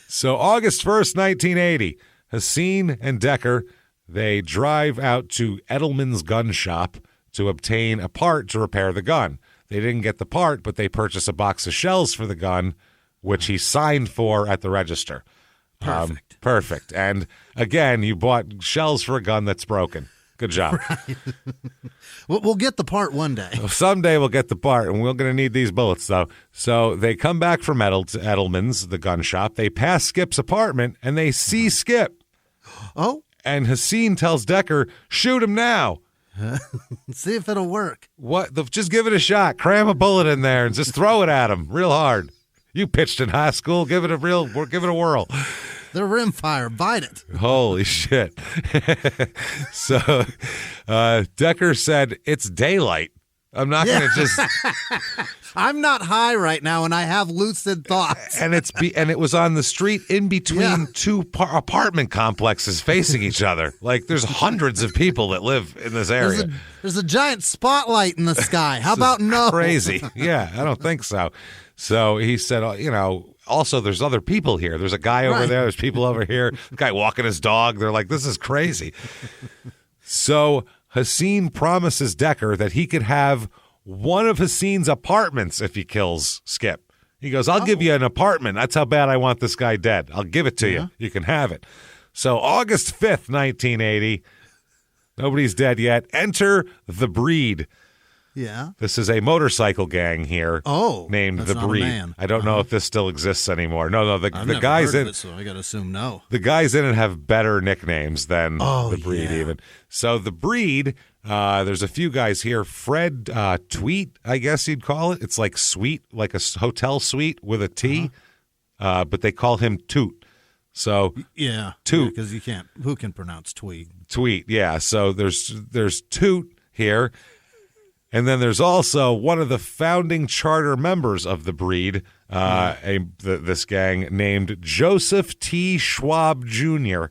So August 1st, 1980, Haseen and Decker, they drive out to Edelman's gun shop to obtain a part to repair the gun. They didn't get the part, but they purchased a box of shells for the gun, which he signed for at the register. Perfect. And again, you bought shells for a gun that's broken. Good job. Right. We'll get the part one day. Someday we'll get the part, and we're going to need these bullets, though. So they come back from Edelman's, the gun shop. They pass Skip's apartment, and they see Skip. Oh? And Haseen tells Decker, shoot him now. See if it'll work. What? Just give it a shot. Cram a bullet in there and just throw it at him real hard. You pitched in high school. Give it a whirl. The rimfire, bite it. Holy shit. So Decker said, it's daylight. I'm not going to just... I'm not high right now, and I have lucid thoughts. And it was on the street in between two apartment complexes facing each other. Like, there's hundreds of people that live in this area. There's a giant spotlight in the sky. How about no? Crazy. Yeah, I don't think so. So he said, also, there's other people here. There's a guy over there. There's people over here. A guy walking his dog. They're like, this is crazy. So Haseen promises Decker that he could have one of Haseen's apartments if he kills Skip. He goes, I'll give you an apartment. That's how bad I want this guy dead. I'll give it to you. You can have it. So August 5th, 1980, nobody's dead yet. Enter The Breed. Yeah. This is a motorcycle gang here. Named The Breed. I don't know if this still exists anymore. No, the guys in it, so I got to assume no. The guys in it have better nicknames than The Breed even. So The Breed, there's a few guys here. Fred Tweet, I guess you'd call it. It's like suite, like a hotel suite with a T, but they call him Toot. So Toot, because you can't. Who can pronounce tweet? Tweet, yeah. So there's Toot here. And then there's also one of the founding charter members of The Breed, this gang, named Joseph T. Schwab Jr.,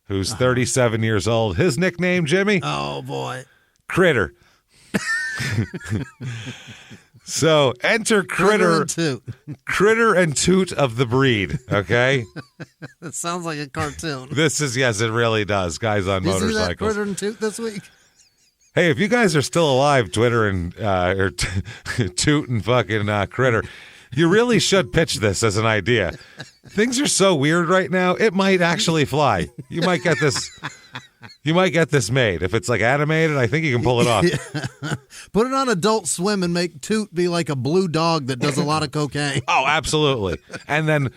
who's 37 years old. His nickname, Jimmy? Oh, boy. Critter. So enter Critter and Toot of The Breed, okay? That sounds like a cartoon. Yes, it really does. Guys on motorcycles. You see that Critter and Toot this week? Hey, if you guys are still alive, Twitter and or Toot and fucking Critter, you really should pitch this as an idea. Things are so weird right now; it might actually fly. You might get this. You might get this made. If it's like animated, I think you can pull it off. Yeah. Put it on Adult Swim and make Toot be like a blue dog that does a lot of cocaine. Oh, absolutely. And then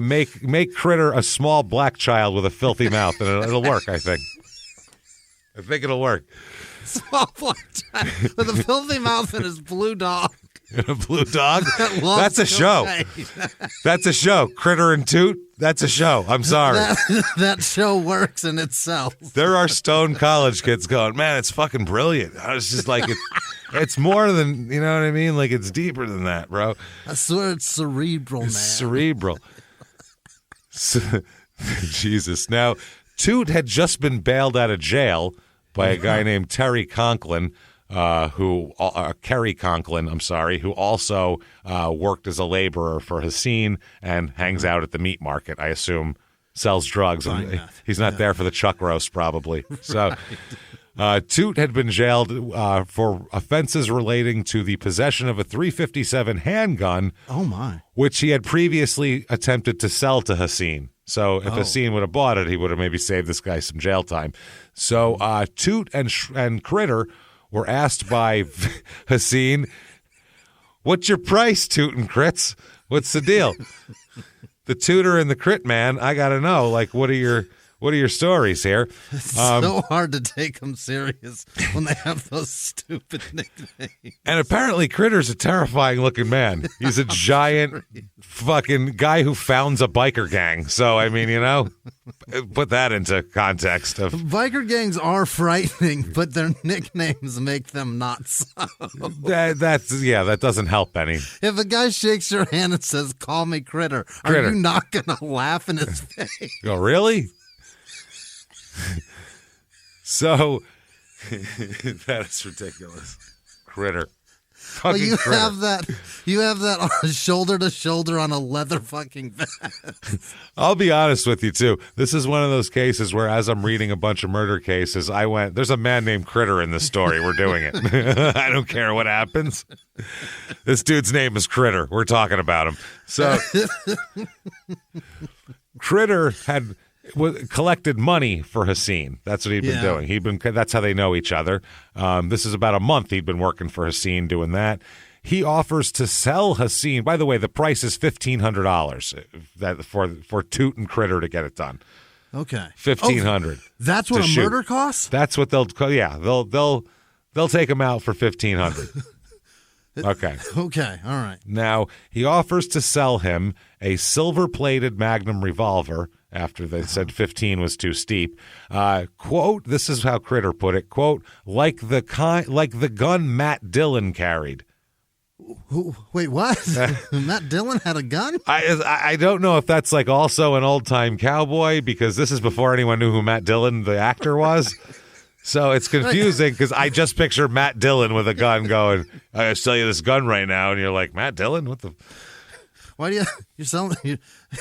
make Critter a small black child with a filthy mouth, and it'll work. I think it'll work. Small black child with a filthy mouth and his blue dog. A blue dog? That's a show. That's a show. Critter and Toot? That's a show. I'm sorry. That show works in itself. There are stoned college kids going, man, it's fucking brilliant. I was just like, it's more than, you know what I mean? Like, it's deeper than that, bro. I swear it's cerebral, It's man. cerebral. Jesus. Now, Toot had just been bailed out of jail by a guy named Kerry Conklin, who also worked as a laborer for Haseen and hangs out at the meat market. I assume sells drugs. He's not there for the chuck roast, probably. So, Toot had been jailed for offenses relating to the possession of a .357 handgun. Oh my! Which he had previously attempted to sell to Haseen. So if Haseen would have bought it, he would have maybe saved this guy some jail time. So Toot and Critter were asked by Haseen, What's your price, Toot and Crits? What's the deal? The Tooter and the Crit Man, I got to know, like, what are your stories here? It's so hard to take them serious when they have those stupid nicknames. And apparently Critter's a terrifying-looking man. He's a giant fucking guy who founds a biker gang. So, I mean, put that into context. Biker gangs are frightening, but their nicknames make them not so. That doesn't help any. If a guy shakes your hand and says, "Call me Critter," are you not going to laugh in his face? Oh, really? So, that is ridiculous. Critter. Well, you Critter. have that on shoulder to shoulder on a leather fucking vest. I'll be honest with you, too. This is one of those cases where, as I'm reading a bunch of murder cases, there's a man named Critter in this story. We're doing it. I don't care what happens. This dude's name is Critter. We're talking about him. So, Critter had collected money for Haseen. That's what he'd been doing. That's how they know each other. This is about a month he'd been working for Haseen doing that. He offers to sell Haseen. By the way, the price is $1,500 for Toot and Critter to get it done. Okay, $1,500. That's what a murder costs. That's what they'll. Yeah, they'll take him out for $1,500. Okay. Okay. All right. Now he offers to sell him a silver-plated Magnum revolver. After they said 15 was too steep. Quote, this is how Critter put it, quote, like the gun Matt Dillon carried. Wait, what? Matt Dillon had a gun? I don't know if that's like also an old-time cowboy, because this is before anyone knew who Matt Dillon, the actor, was. So it's confusing because I just picture Matt Dillon with a gun going, "I sell you this gun right now," and you're like, Matt Dillon? What the... Why do you're selling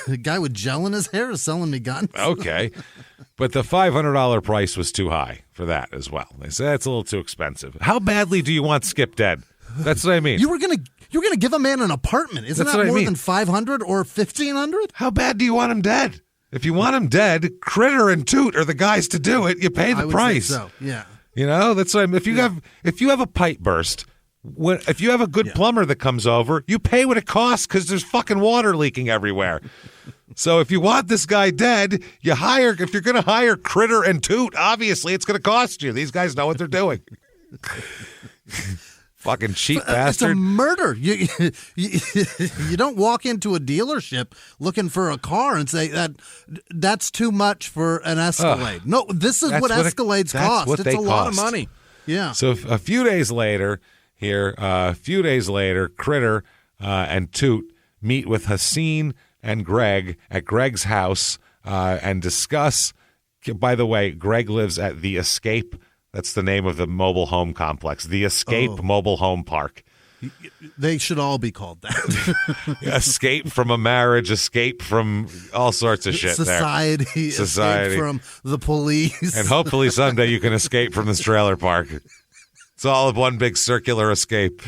a guy with gel in his hair is selling me guns? Okay, but the $500 price was too high for that as well. They said it's a little too expensive. How badly do you want Skip dead? That's what I mean. You were gonna give a man an apartment. Isn't that more than $500 or $1,500? How bad do you want him dead? If you want him dead, Critter and Toot are the guys to do it. You pay the price. So yeah, that's what I mean. If you have a pipe burst. If you have a good plumber that comes over, you pay what it costs because there's fucking water leaking everywhere. So if you want this guy dead, if you're going to hire Critter and Toot, obviously it's going to cost you. These guys know what they're doing. Fucking cheap bastard. It's a murder. You don't walk into a dealership looking for a car and say that's too much for an Escalade. No, this is what Escalades cost. It's a lot of money. Yeah. So a few days later, Critter and Toot meet with Haseen and Greg at Greg's house and discuss. By the way, Greg lives at the Escape. That's the name of the mobile home complex, the Escape Mobile Home Park. They should all be called that. Escape from a marriage, escape from all sorts of shit. Society, escape from the police. And hopefully someday you can escape from this trailer park. It's all one big circular escape.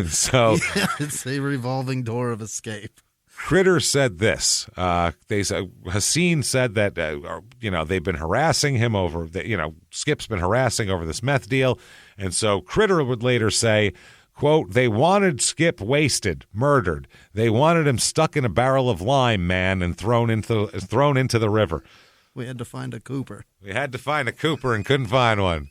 So it's a revolving door of escape. Critter said this. Haseen said that they've been harassing him over Skip's been harassing over this meth deal, and so Critter would later say, quote, they wanted Skip wasted, murdered. They wanted him stuck in a barrel of lime, man, and thrown into the river. We had to find a Cooper. And couldn't find one.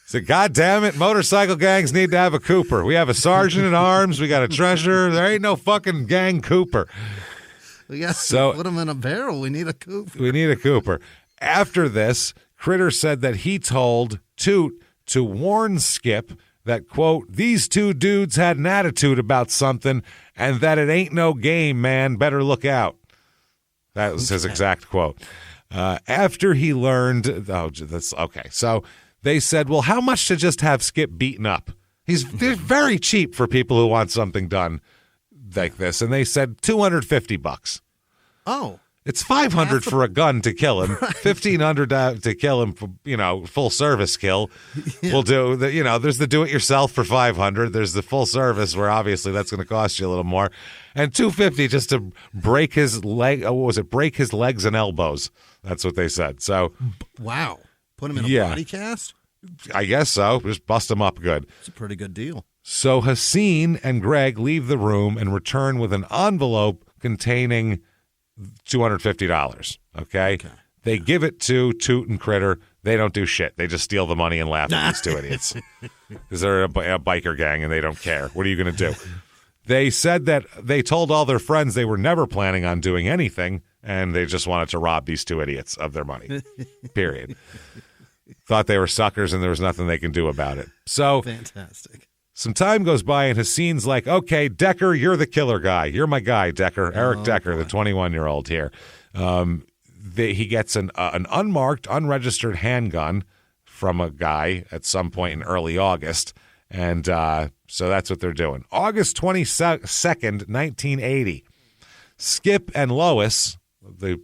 So, God damn it, motorcycle gangs need to have a Cooper. We have a sergeant at arms. We got a treasurer. There ain't no fucking gang Cooper. We got to put him in a barrel. We need a Cooper. After this, Critter said that he told Toot to warn Skip that, quote, these two dudes had an attitude about something and that it ain't no game, man. Better look out. That was his exact quote. After he learned, that's okay. So they said, well, how much to just have Skip beaten up? They're very cheap for people who want something done like this. And they said $250. Oh. It's $500 for a gun to kill him, right. $1,500 to kill him for, full service kill. Yeah. We'll do there's the do it yourself for $500. There's the full service where obviously that's going to cost you a little more, and $250 just to break his leg. What was it? Break his legs and elbows. That's what they said. So, wow, put him in a body cast. I guess so. Just bust him up good. It's a pretty good deal. So Haseen and Greg leave the room and return with an envelope containing $250. Okay? They give it to Toot and Critter. They don't do shit. They just steal the money and laugh at these two idiots. Because they're a biker gang and they don't care. What are you going to do? They said that they told all their friends they were never planning on doing anything, and they just wanted to rob these two idiots of their money. Period. Thought they were suckers and there was nothing they can do about it. So fantastic. Some time goes by and Haseen's like, okay, Decker, you're the killer guy. You're my guy, Decker. Eric Decker, the 21-year-old here. He gets an unmarked, unregistered handgun from a guy at some point in early August. And so that's what they're doing. August 22nd, 1980. Skip and Lois,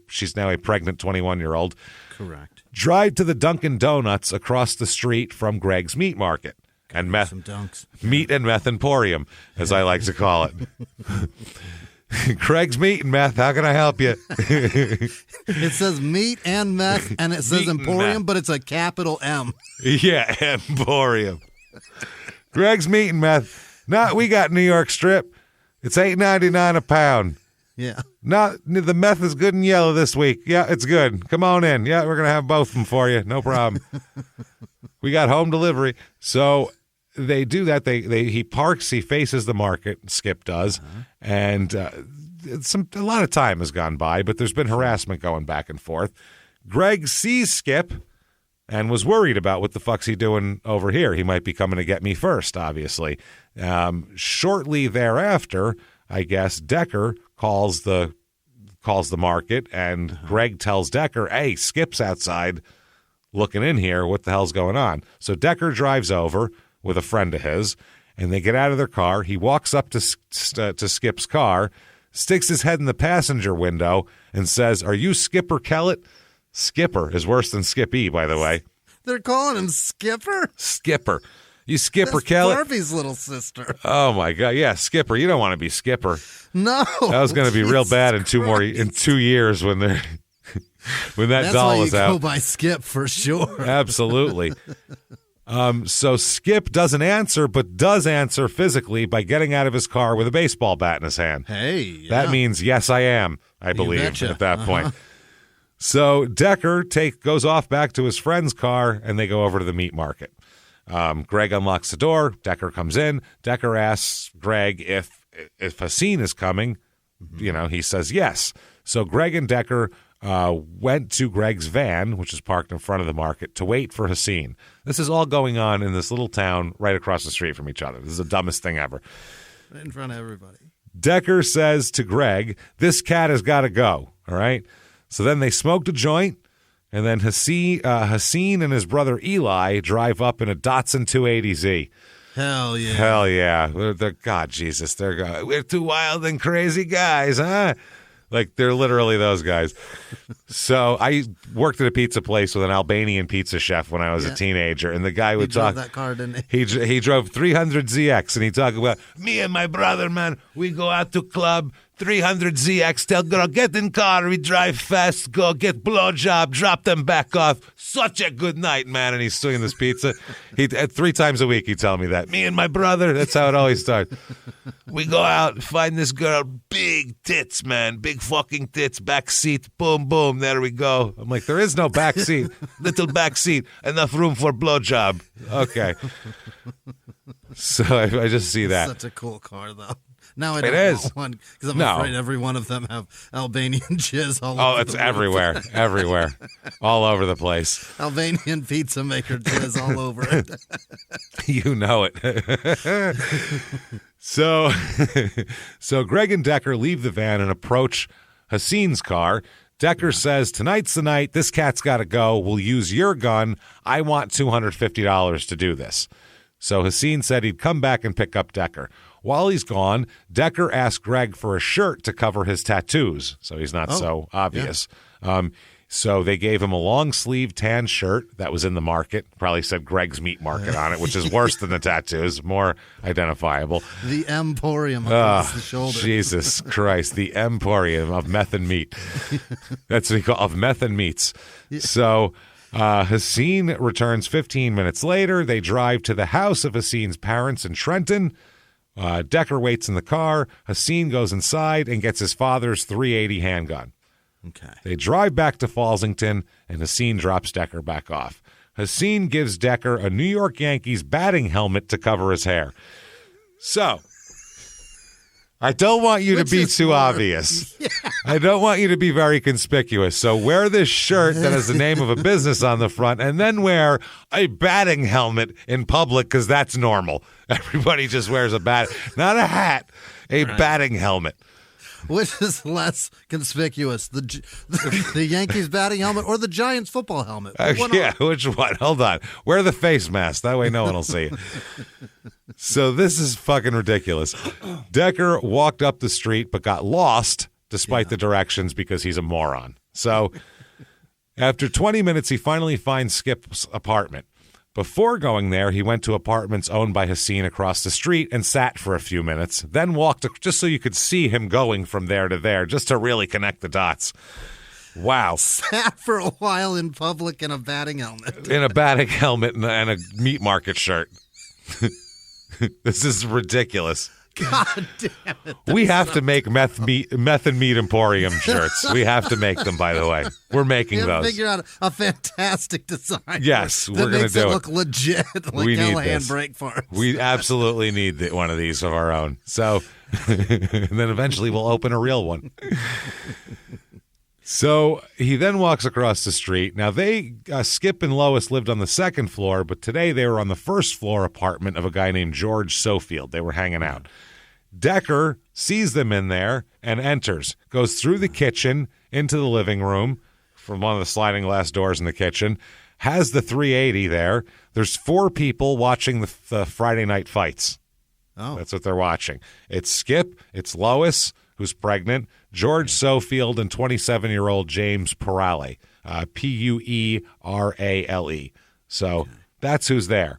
she's now a pregnant 21-year-old. Correct. Drive to the Dunkin' Donuts across the street from Greg's Meat Market. And meth, some dunks. Meat and Meth Emporium, as I like to call it. Craig's Meat and Meth, how can I help you? It says meat and meth, and it says Emporium, but it's a capital M. Yeah, Emporium. Greg's Meat and Meth. No, we got New York Strip. It's $8.99 a pound. Yeah. No, the meth is good and yellow this week. Yeah, it's good. Come on in. Yeah, we're going to have both of them for you. No problem. We got home delivery. So they do that. He parks. He faces the market. Skip does. And a lot of time has gone by, but there's been harassment going back and forth. Greg sees Skip and was worried about what the fuck's he doing over here. He might be coming to get me first, obviously. Shortly thereafter, I guess, Decker calls the market, and Greg tells Decker, hey, Skip's outside looking in here. What the hell's going on? So Decker drives over with a friend of his, and they get out of their car. He walks up to Skip's car, sticks his head in the passenger window, and says, are you Skipper Kellett? Skipper is worse than Skippy, by the way. They're calling him Skipper? Skipper. You Skipper Kellett? Barbie's little sister. Oh, my God. Yeah, Skipper. You don't want to be Skipper. No. That was going to be real bad in 2 years when that doll was out. That's why you go by Skip for sure. Absolutely. So Skip doesn't answer, but does answer physically by getting out of his car with a baseball bat in his hand. Hey. Yeah. That means, yes, I am, I believe, at that point. So Decker goes off back to his friend's car, and they go over to the meat market. Greg unlocks the door. Decker comes in. Decker asks Greg if Haseen is coming. He says yes. So Greg and Decker went to Greg's van, which is parked in front of the market, to wait for Haseen. This is all going on in this little town right across the street from each other. This is the dumbest thing ever. Right in front of everybody. Decker says to Greg, this cat has got to go, all right? So then they smoked a joint, and then Haseen and his brother Eli drive up in a Datsun 280Z. Hell yeah. Hell yeah. God, Jesus, we're two wild and crazy guys, huh? Like, they're literally those guys. So I worked at a pizza place with an Albanian pizza chef when I was a teenager, and the guy would talk. He drove that car, didn't he? He drove 300ZX, and he talked about, me and my brother, man, we go out to club, 300ZX, tell girl, get in car, we drive fast, go get blowjob, drop them back off. Such a good night, man. And he's swinging this pizza. 3 times a week he'd tell me that. Me and my brother, that's how it always starts. We go out, find this girl, big tits, man, big fucking tits, back seat, boom, boom, there we go. I'm like, there is no back seat, little back seat, enough room for blowjob. Okay. So I just see that. Such a cool car, though. Now I don't want one because I'm afraid every one of them have Albanian jizz all over. Oh, it's everywhere, everywhere, all over the place. Albanian pizza maker jizz all over it. You know it. So Greg and Decker leave the van and approach Haseen's car. Decker says, tonight's the night. This cat's got to go. We'll use your gun. I want $250 to do this. So Haseen said he'd come back and pick up Decker. While he's gone, Decker asked Greg for a shirt to cover his tattoos, so he's not so obvious. Yeah. So they gave him a long-sleeve tan shirt that was in the market. Probably said Greg's Meat Market on it, which is worse than the tattoos, more identifiable. The Emporium across the shoulder. Jesus Christ, the Emporium of meth and meat. That's what he called of meth and meats. Yeah. So Haseen returns 15 minutes later. They drive to the house of Haseen's parents in Trenton. Decker waits in the car. Haseen goes inside and gets his father's .380 handgun. Okay. They drive back to Fallsington, and Haseen drops Decker back off. Haseen gives Decker a New York Yankees batting helmet to cover his hair. So, I don't want you to be too obvious. Yeah. I don't want you to be very conspicuous. So wear this shirt that has the name of a business on the front, and then wear a batting helmet in public, because that's normal. Everybody just wears a not a hat, a batting helmet. Which is less conspicuous, the Yankees batting helmet or the Giants football helmet? Which one? Hold on. Wear the face mask. That way no one will see it. So this is fucking ridiculous. Decker walked up the street but got lost despite the directions because he's a moron. So after 20 minutes, he finally finds Skip's apartment. Before going there, he went to apartments owned by Haseen across the street and sat for a few minutes, then walked just so you could see him going from there to there, just to really connect the dots. Wow. Sat for a while in public in a batting helmet. In a batting helmet and a meat market shirt. This is ridiculous. God damn it. We have to make meth and meat emporium shirts. We have to make them, by the way. We're making those. Figure out a fantastic design. Yes, we're going to do it. Look legit, like we need Callahan this. brake farms. We absolutely need one of these of our own. So, and then eventually we'll open a real one. So he then walks across the street. Now, Skip and Lois lived on the second floor, but today they were on the first floor apartment of a guy named George Sofield. They were hanging out. Decker sees them in there and enters, goes through the kitchen into the living room from one of the sliding glass doors in the kitchen, has the .380 there. There's 4 people watching the Friday night fights. Oh. That's what they're watching. It's Skip, it's Lois, who's pregnant, George Sofield, and 27-year-old James Pietragallo, Puerale. So that's who's there.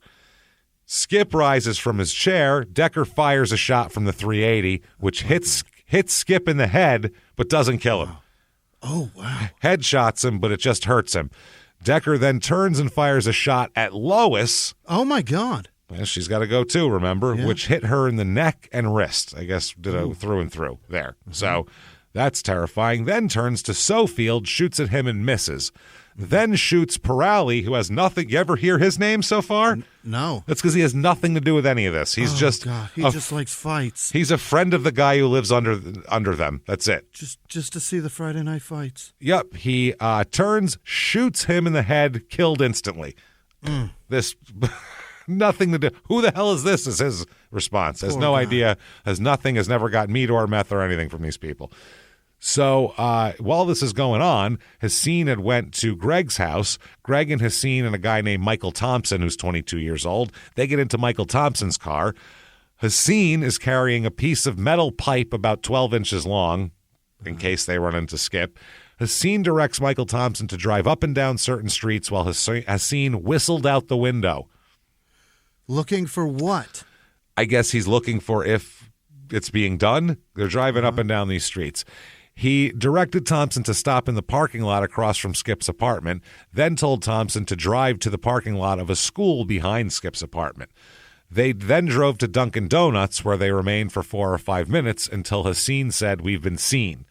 Skip rises from his chair. Decker fires a shot from the .380, which hits Skip in the head, but doesn't kill him. Oh, wow. Headshots him, but it just hurts him. Decker then turns and fires a shot at Lois. Oh, my God. Well, she's got to go too, remember, which hit her in the neck and wrist. I guess did a through and through there. Mm-hmm. So that's terrifying. Then turns to Sofield, shoots at him and misses. Then shoots Pietragallo, who has nothing. You ever hear his name so far? No. That's because he has nothing to do with any of this. He's just God. He just likes fights. He's a friend of the guy who lives under them. That's it. Just to see the Friday night fights. Yep. He turns, shoots him in the head, killed instantly. This nothing to do. Who the hell is this? Is his response. Has no idea. Has nothing. Has never got meat or meth or anything from these people. So while this is going on, Haseen had went to Greg's house. Greg and Haseen and a guy named Michael Thompson, who's 22 years old, they get into Michael Thompson's car. Haseen is carrying a piece of metal pipe about 12 inches long in case they run into Skip. Haseen directs Michael Thompson to drive up and down certain streets while Haseen whistled out the window. Looking for what? I guess he's looking for if it's being done. They're driving up and down these streets. He directed Thompson to stop in the parking lot across from Skip's apartment, then told Thompson to drive to the parking lot of a school behind Skip's apartment. They then drove to Dunkin' Donuts, where they remained for 4 or 5 minutes until Haseen said, "We've been seen."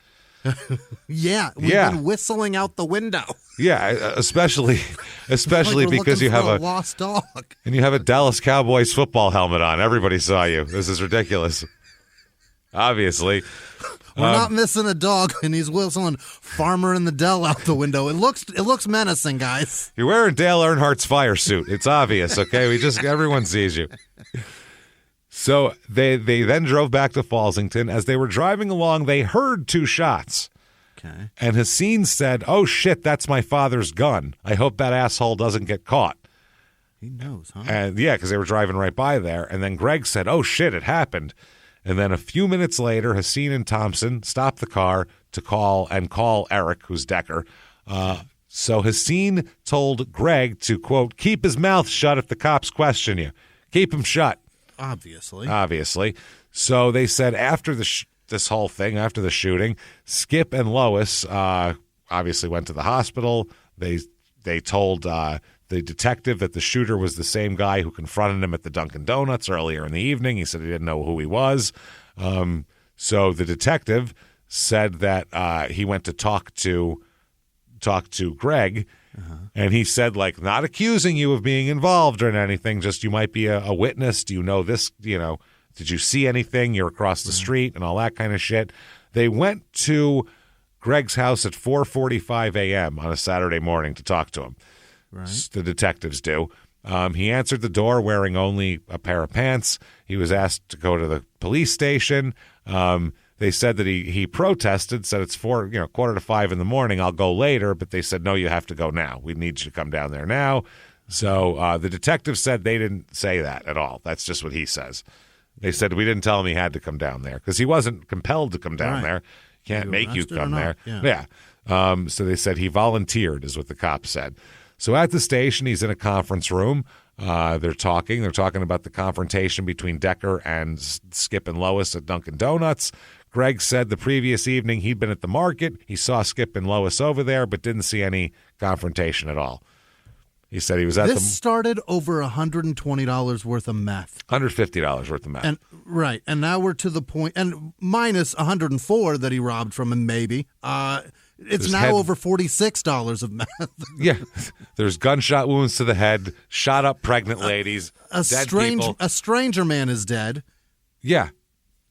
We've been whistling out the window. Yeah, especially like because you have a lost dog. And you have a Dallas Cowboys football helmet on. Everybody saw you. This is ridiculous. Obviously. We're not missing a dog, and he's whistling "Farmer in the Dell" out the window. It looks menacing, guys. You're wearing Dale Earnhardt's fire suit. It's obvious, okay? Everyone sees you. So they then drove back to Fallsington. As they were driving along, they heard 2 shots. Okay. And Haseen said, "Oh, shit, that's my father's gun. I hope that asshole doesn't get caught." He knows, huh? And yeah, because they were driving right by there. And then Greg said, "Oh, shit, it happened." And then a few minutes later, Haseen and Thompson stopped the car to call Eric, who's Decker. So Haseen told Greg to, quote, "keep his mouth shut if the cops question you. Keep him shut." Obviously. So they said after this whole thing, after the shooting, Skip and Lois obviously went to the hospital. They they told the detective that the shooter was the same guy who confronted him at the Dunkin' Donuts earlier in the evening. He said he didn't know who he was. So the detective said that he went to talk to Greg, and he said, like, not accusing you of being involved or anything, just you might be a witness. Do you know this? Did you see anything? You're across the street and all that kind of shit. They went to Greg's house at 4:45 a.m. on a Saturday morning to talk to him. Right. The detectives do. He answered the door wearing only a pair of pants. He was asked to go to the police station. They said that he protested, said it's 4:45 in the morning. I'll go later, but they said, no, you have to go now. We need you to come down there now. So the detective said they didn't say that at all. That's just what he says. They said we didn't tell him he had to come down there because he wasn't compelled to come down there. Can't make you come there. Yeah. So they said he volunteered is what the cops said. So at the station, he's in a conference room. They're talking. They're talking about the confrontation between Decker and Skip and Lois at Dunkin' Donuts. Greg said the previous evening he'd been at the market. He saw Skip and Lois over there, but didn't see any confrontation at all. He said he was at This started over $120 worth of meth. $150 worth of meth. And now we're to the point, and minus $104 that he robbed from him, maybe. It's now over $46 of meth. Yeah. There's gunshot wounds to the head, shot up pregnant ladies, dead people. A stranger man is dead. Yeah.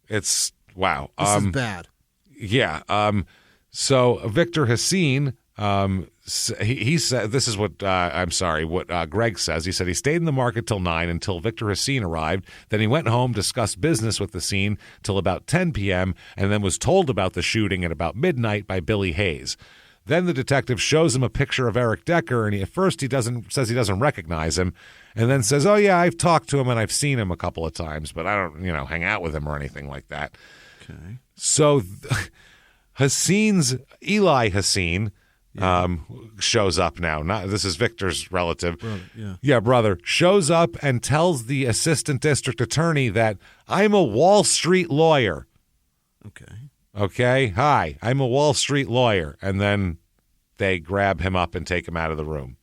It's, wow. This is bad. Yeah. So Victor Hassin, he said, this is what, what Greg says. He said he stayed in the market till 9 until Victor Hassin arrived. Then he went home, discussed business with Hassin till about 10 p.m., and then was told about the shooting at about midnight by Billy Hayes. Then the detective shows him a picture of Eric Decker, and at first he says he doesn't recognize him, and then says, oh, yeah, I've talked to him and I've seen him a couple of times, but I don't, hang out with him or anything like that. Okay. So Eli Hassin shows up now. This is Victor's relative. Brother, brother. Shows up and tells the assistant district attorney that I'm a Wall Street lawyer. Okay. Hi, I'm a Wall Street lawyer. And then they grab him up and take him out of the room.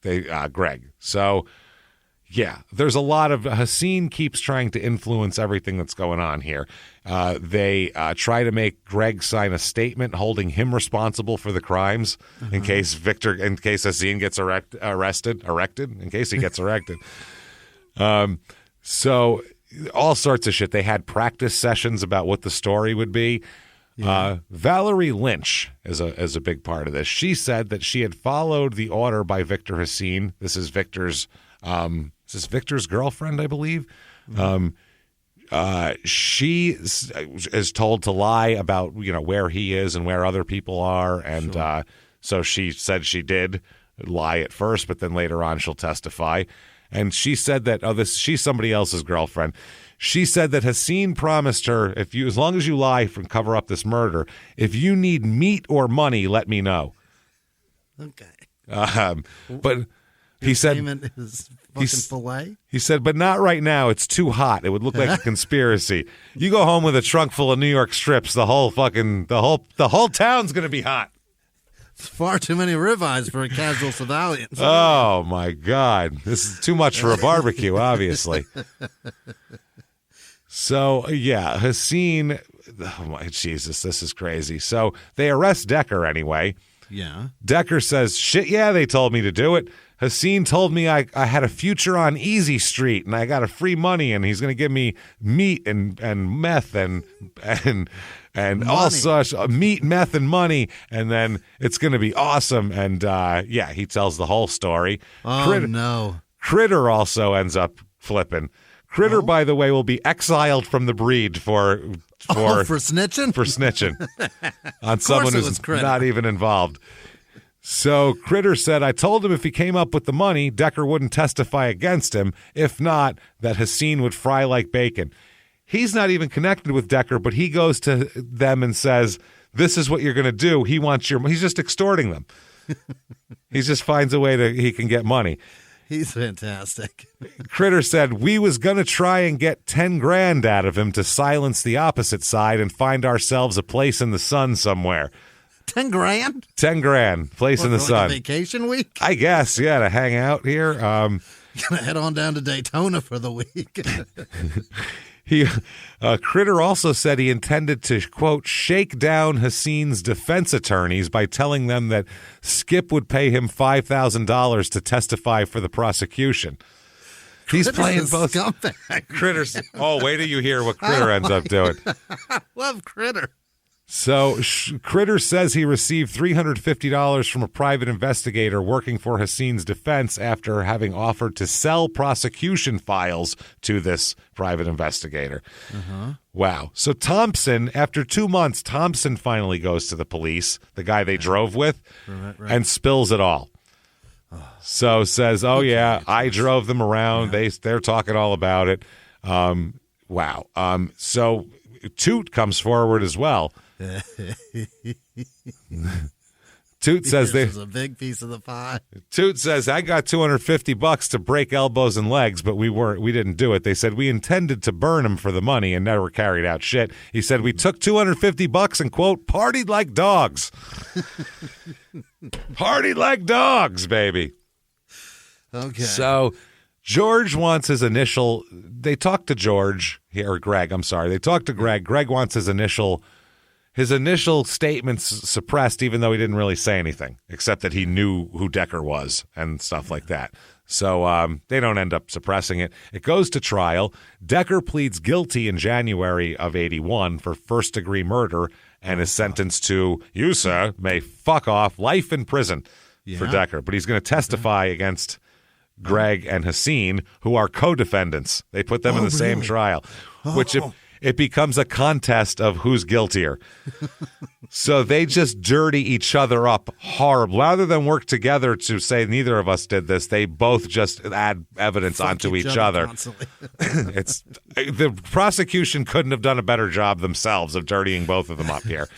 Greg. So, yeah, there's a lot of Hassin keeps trying to influence everything that's going on here. They try to make Greg sign a statement holding him responsible for the crimes in case Hassin gets arrested, in case he gets erected. So all sorts of shit. They had practice sessions about what the story would be. Yeah. Valerie Lynch is a big part of this. She said that she had followed the order by Victor Hassin. This is Victor's girlfriend, I believe. She is told to lie about where he is and where other people are, and so she said she did lie at first, but then later on she'll testify. And she said that she's somebody else's girlfriend. She said that Hassin promised her, as long as you lie and cover up this murder, if you need meat or money, let me know. Okay. But he said payment is fucking filet. He said, but not right now. It's too hot. It would look like a conspiracy. You go home with a trunk full of New York strips. The whole town's gonna be hot. It's far too many ribeyes for a casual civilian. Oh my God, this is too much for a barbecue, obviously. So yeah, Hassin. Oh my Jesus, this is crazy. So they arrest Decker anyway. Yeah. Decker says, shit, yeah, they told me to do it. Hassin told me I had a future on Easy Street and I got a free money and he's going to give me meat and meth and all sorts of meat, meth, and money. And then it's going to be awesome. And he tells the whole story. Oh, no. Critter also ends up flipping. Critter, by the way, will be exiled from the breed for snitching? For snitching on someone who's not even involved. So Critter said, I told him if he came up with the money, Decker wouldn't testify against him. If not, that Hassin would fry like bacon. He's not even connected with Decker, but he goes to them and says, this is what you're going to do. He's just extorting them. He just finds a way he can get money. He's fantastic. Critter said, we was going to try and get 10 grand out of him to silence the opposite side and find ourselves a place in the sun somewhere. $10,000? 10 grand. Place in the sun. A vacation week? I guess, yeah, to hang out here. Gonna head on down to Daytona for the week. Critter also said he intended to, quote, shake down Haseen's defense attorneys by telling them that Skip would pay him $5,000 to testify for the prosecution. He's playing both. Critters. Oh, wait till you hear what Critter ends up doing. Love Critter. So Critter says he received $350 from a private investigator working for Haseen's defense after having offered to sell prosecution files to this private investigator. Uh-huh. Wow. So Thompson, after 2 months, Thompson finally goes to the police, the guy they drove with, and spills it all. So says, oh, yeah, I drove them around. They're talking all about it. Wow. So Toot comes forward as well. Toot says this is a big piece of the pie. Toot says, I got $250 to break elbows and legs, but we didn't do it. They said we intended to burn him for the money and never carried out shit. He said we took $250 and, quote, partied like dogs. Partied like dogs, baby. Okay. So George wants his initial. They talked to George or Greg. I'm sorry. They talked to Greg. Greg wants his initial statements suppressed, even though he didn't really say anything, except that he knew who Decker was and stuff like that. So they don't end up suppressing it. It goes to trial. Decker pleads guilty in January of 1981 for first-degree murder and is sentenced to, you, sir, may fuck off, life in prison for Decker. But he's going to testify against Greg and Haseen, who are co-defendants. They put them in the same trial, which it becomes a contest of who's guiltier. So they just dirty each other up horribly. Rather than work together to say neither of us did this, they both just add evidence onto each other. It's the prosecution couldn't have done a better job themselves of dirtying both of them up here.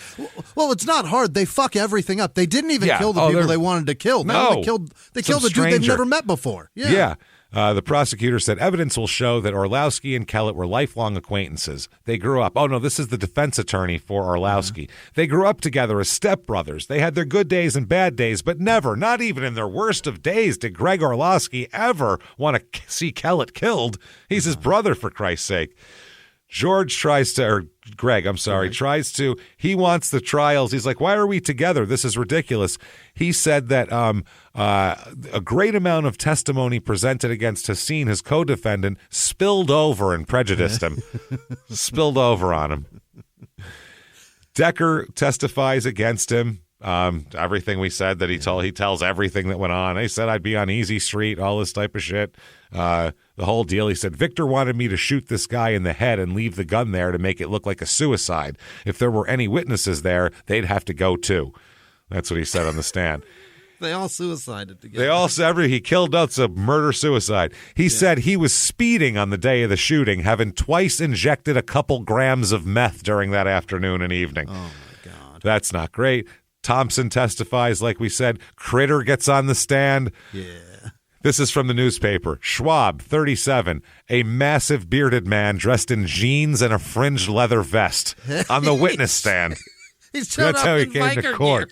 Well, it's not hard. They fuck everything up. They didn't even kill the people they wanted to kill. No, they killed the dude they've never met before. Yeah. The prosecutor said evidence will show that Orlowski and Kellett were lifelong acquaintances. They grew up. Oh, no, this is the defense attorney for Orlowski. They grew up together as stepbrothers. They had their good days and bad days, but never, not even in their worst of days, did Greg Orlowski ever want to see Kellett killed. He's his brother, for Christ's sake. George tries to, or Greg, I'm sorry, he wants the trials. He's like, why are we together? This is ridiculous. He said that a great amount of testimony presented against Haseen, his co-defendant, spilled over and prejudiced him. Spilled over on him. Decker testifies against him. Everything we said that he tells everything that went on. He said I'd be on Easy Street, all this type of shit. The whole deal. He said Victor wanted me to shoot this guy in the head and leave the gun there to make it look like a suicide. If there were any witnesses there, they'd have to go too. That's what he said on the stand. They all suicided together. He killed. That's a murder-suicide. He said he was speeding on the day of the shooting, having twice injected a couple grams of meth during that afternoon and evening. Oh, my God. That's not great. Thompson testifies, like we said. Critter gets on the stand. Yeah. This is from the newspaper. Schwab, 37, a massive bearded man dressed in jeans and a fringed leather vest on the witness stand. That's how he came to court.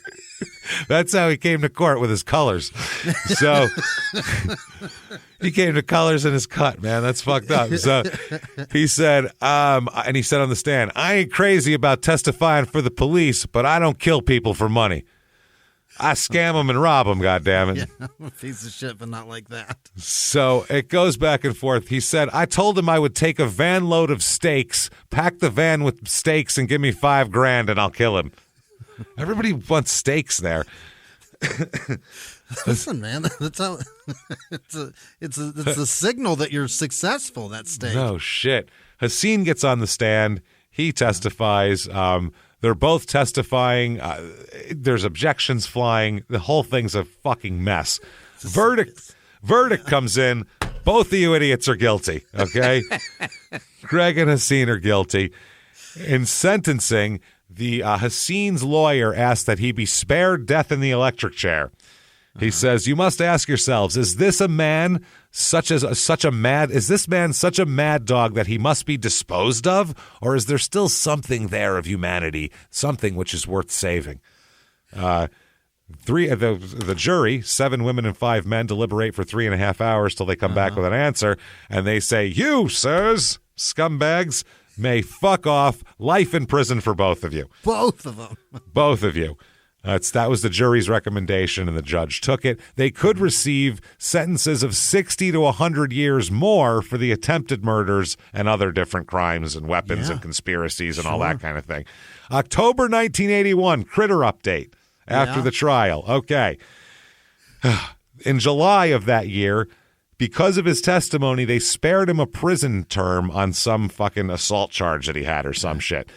That's how he came to court, with his colors. So he came to colors in his cut, man. That's fucked up. So he said, and he said on the stand, I ain't crazy about testifying for the police, but I don't kill people for money. I scam them and rob them, goddammit. Yeah, I'm a piece of shit, but not like that. So it goes back and forth. He said, I told him I would take a van load of steaks, pack the van with steaks, and give me $5,000 and I'll kill him. Everybody wants steaks there. Listen, man, that's how it's a signal that you're successful, that steak. No shit. Haseen gets on the stand. He testifies. They're both testifying. There's objections flying. The whole thing's a fucking mess. Verdict comes in. Both of you idiots are guilty, okay? Greg and Haseen are guilty. In sentencing, the Haseen's lawyer asked that he be spared death in the electric chair. He says, you must ask yourselves, is this man such a mad dog that he must be disposed of? Or is there still something there of humanity, something which is worth saving? The jury, 7 women and 5 men, deliberate for 3.5 hours till they come back with an answer, and they say, "You, sirs, scumbags, may fuck off. Life in prison for both of you." Both of them. Both of you. That was the jury's recommendation, and the judge took it. They could receive sentences of 60 to 100 years more for the attempted murders and other different crimes and weapons and conspiracies and all that kind of thing. October 1981, Critter update after the trial. Okay. In July of that year, because of his testimony, they spared him a prison term on some fucking assault charge that he had or some shit.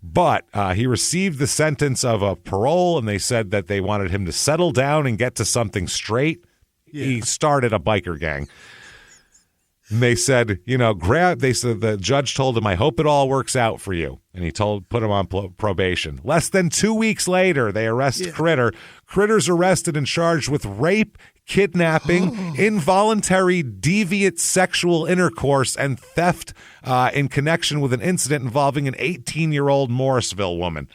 But he received the sentence of a parole, and they said that they wanted him to settle down and get to something straight. Yeah. He started a biker gang. And they said, the judge told him, "I hope it all works out for you." And he put him on probation. Less than 2 weeks later, they arrest Critter. Critter's arrested and charged with rape, kidnapping, involuntary deviant sexual intercourse, and theft in connection with an incident involving an 18-year-old Morrisville woman.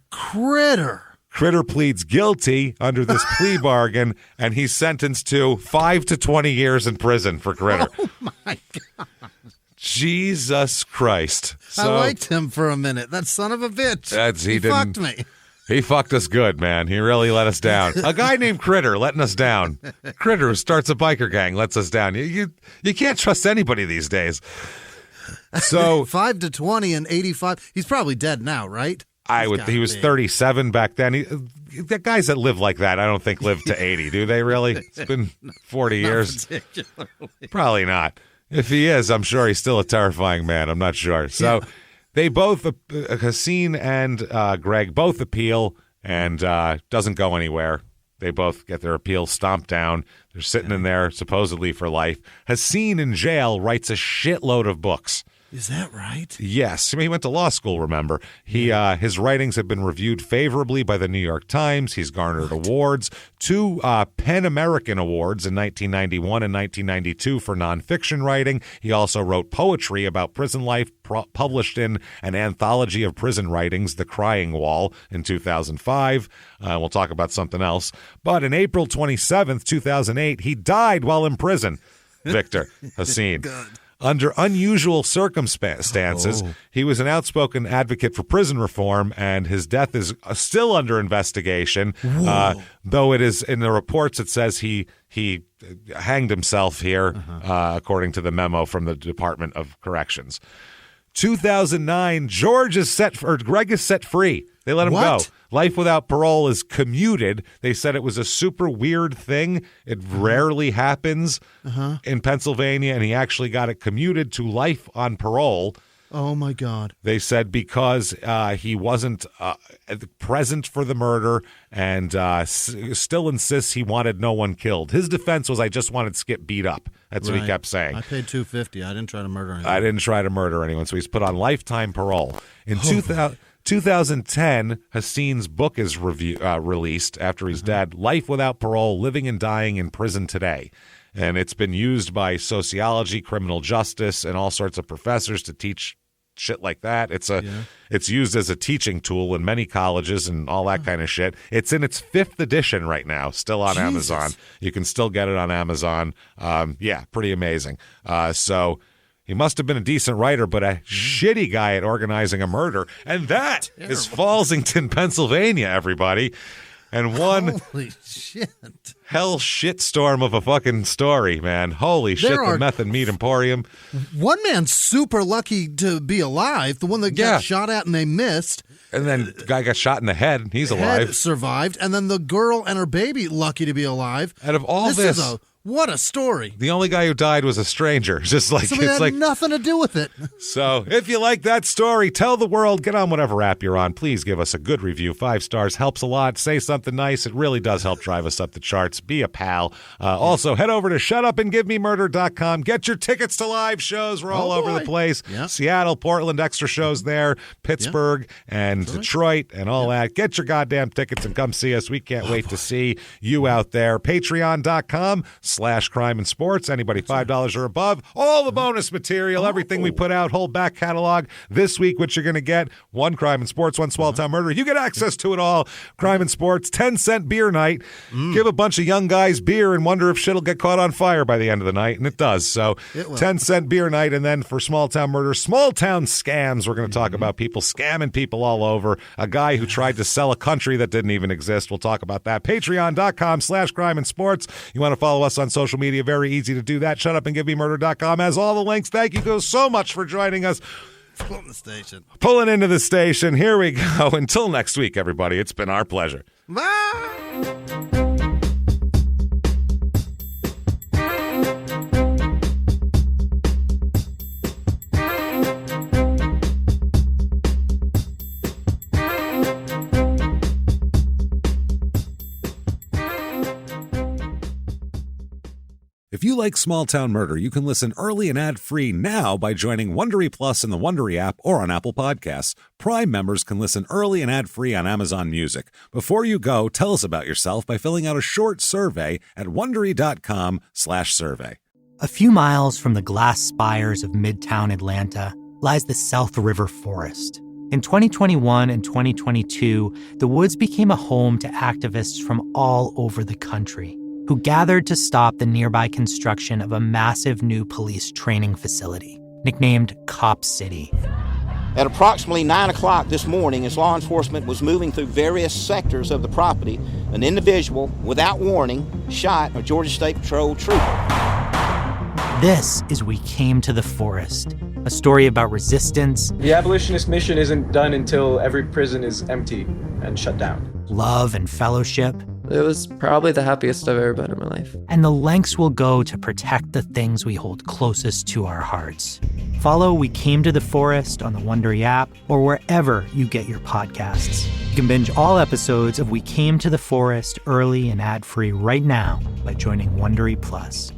Critter pleads guilty under this plea bargain, and he's sentenced to 5 to 20 years in prison for Critter. Oh, my God. Jesus Christ. I liked him for a minute. That son of a bitch. He fucked me. He fucked us good, man. He really let us down. A guy named Critter letting us down. Critter, who starts a biker gang, lets us down. You can't trust anybody these days. So 5 to 20 and 85. He's probably dead now, right? He was 37 back then. The guys that live like that, I don't think live to 80, do they really? It's been 40 years. Probably not. If he is, I'm sure he's still a terrifying man. I'm not sure. So they both, Hassine and Greg, both appeal, and doesn't go anywhere. They both get their appeal stomped down. They're sitting in there supposedly for life. Hassine in jail writes a shitload of books. Is that right? Yes. I mean, he went to law school, remember. His writings have been reviewed favorably by the New York Times. He's garnered awards, 2 PEN American Awards in 1991 and 1992 for nonfiction writing. He also wrote poetry about prison life, published in an anthology of prison writings, The Crying Wall, in 2005. We'll talk about something else. But in April 27th, 2008, he died while in prison, Victor Hassine. Good. Under unusual circumstances, he was an outspoken advocate for prison reform, and his death is still under investigation. Though it is in the reports, it says he hanged himself here, according to the memo from the Department of Corrections. 2009, Greg is set free. They let him go. Life without parole is commuted. They said it was a super weird thing. It rarely happens in Pennsylvania, and he actually got it commuted to life on parole. Oh, my God. They said because he wasn't present for the murder and still insists he wanted no one killed. His defense was, "I just wanted Skip beat up." That's what he kept saying. I paid $250. I didn't try to murder anyone. I didn't try to murder anyone, so he's put on lifetime parole. In 2010, Hassine's book is released after he's dead, Life Without Parole, Living and Dying in Prison Today. And it's been used by sociology, criminal justice, and all sorts of professors to teach shit like that. It's used as a teaching tool in many colleges and all that kind of shit. It's in its 5th edition right now, still on Amazon. You can still get it on Amazon. Pretty amazing. So he must have been a decent writer, but a shitty guy at organizing a murder. And that is Fallsington, Pennsylvania, everybody. And one holy shit hell shitstorm of a fucking story, man. Holy shit, the Meth and Meat Emporium. One man's super lucky to be alive, the one that got shot at and they missed. And then the guy got shot in the head. He's alive. Survived. And then the girl and her baby lucky to be alive. Out of all this what a story. The only guy who died was a stranger. Just like somebody had nothing to do with it. So if you like that story, tell the world. Get on whatever app you're on. Please give us a good review. 5 stars helps a lot. Say something nice. It really does help drive us up the charts. sports. Be a pal. Also, head over to shutupandgivememurder.com. Get your tickets to live shows. We're all over the place. Yep. Seattle, Portland, extra shows there. Pittsburgh and Detroit and all that. Get your goddamn tickets and come see us. We can't wait to see you out there. Patreon.com/crime and sports. Anybody $5 or above. All the bonus material, everything we put out, whole back catalog. This week, what you're going to get, one crime and sports, one small town murder. You get access to it all. Crime and sports, 10-cent beer night. Give a bunch of young guys beer and wonder if shit'll get caught on fire by the end of the night, and it does. So 10-cent beer night, and then for small town murder, small town scams. We're going to talk about people scamming people all over. A guy who tried to sell a country that didn't even exist. We'll talk about that. Patreon.com/crime and sports. You want to follow us on social media? Very easy to do that. Shutupandgivememurder.com has all the links. Thank you guys so much for joining us. Pulling into the station. Here we go. Until next week, everybody. It's been our pleasure. Bye. If you like Small Town Murder, you can listen early and ad-free now by joining Wondery Plus in the Wondery app or on Apple Podcasts. Prime members can listen early and ad-free on Amazon Music. Before you go, tell us about yourself by filling out a short survey at Wondery.com/survey. A few miles from the glass spires of Midtown Atlanta lies the South River Forest. In 2021 and 2022, the woods became a home to activists from all over the country who gathered to stop the nearby construction of a massive new police training facility, nicknamed Cop City. At approximately 9 o'clock this morning, as law enforcement was moving through various sectors of the property, an individual, without warning, shot a Georgia State Patrol trooper. This is We Came to the Forest, a story about resistance. The abolitionist mission isn't done until every prison is empty and shut down. Love and fellowship. It was probably the happiest I've ever been in my life. And the lengths we'll go to protect the things we hold closest to our hearts. Follow We Came to the Forest on the Wondery app or wherever you get your podcasts. You can binge all episodes of We Came to the Forest early and ad-free right now by joining Wondery Plus.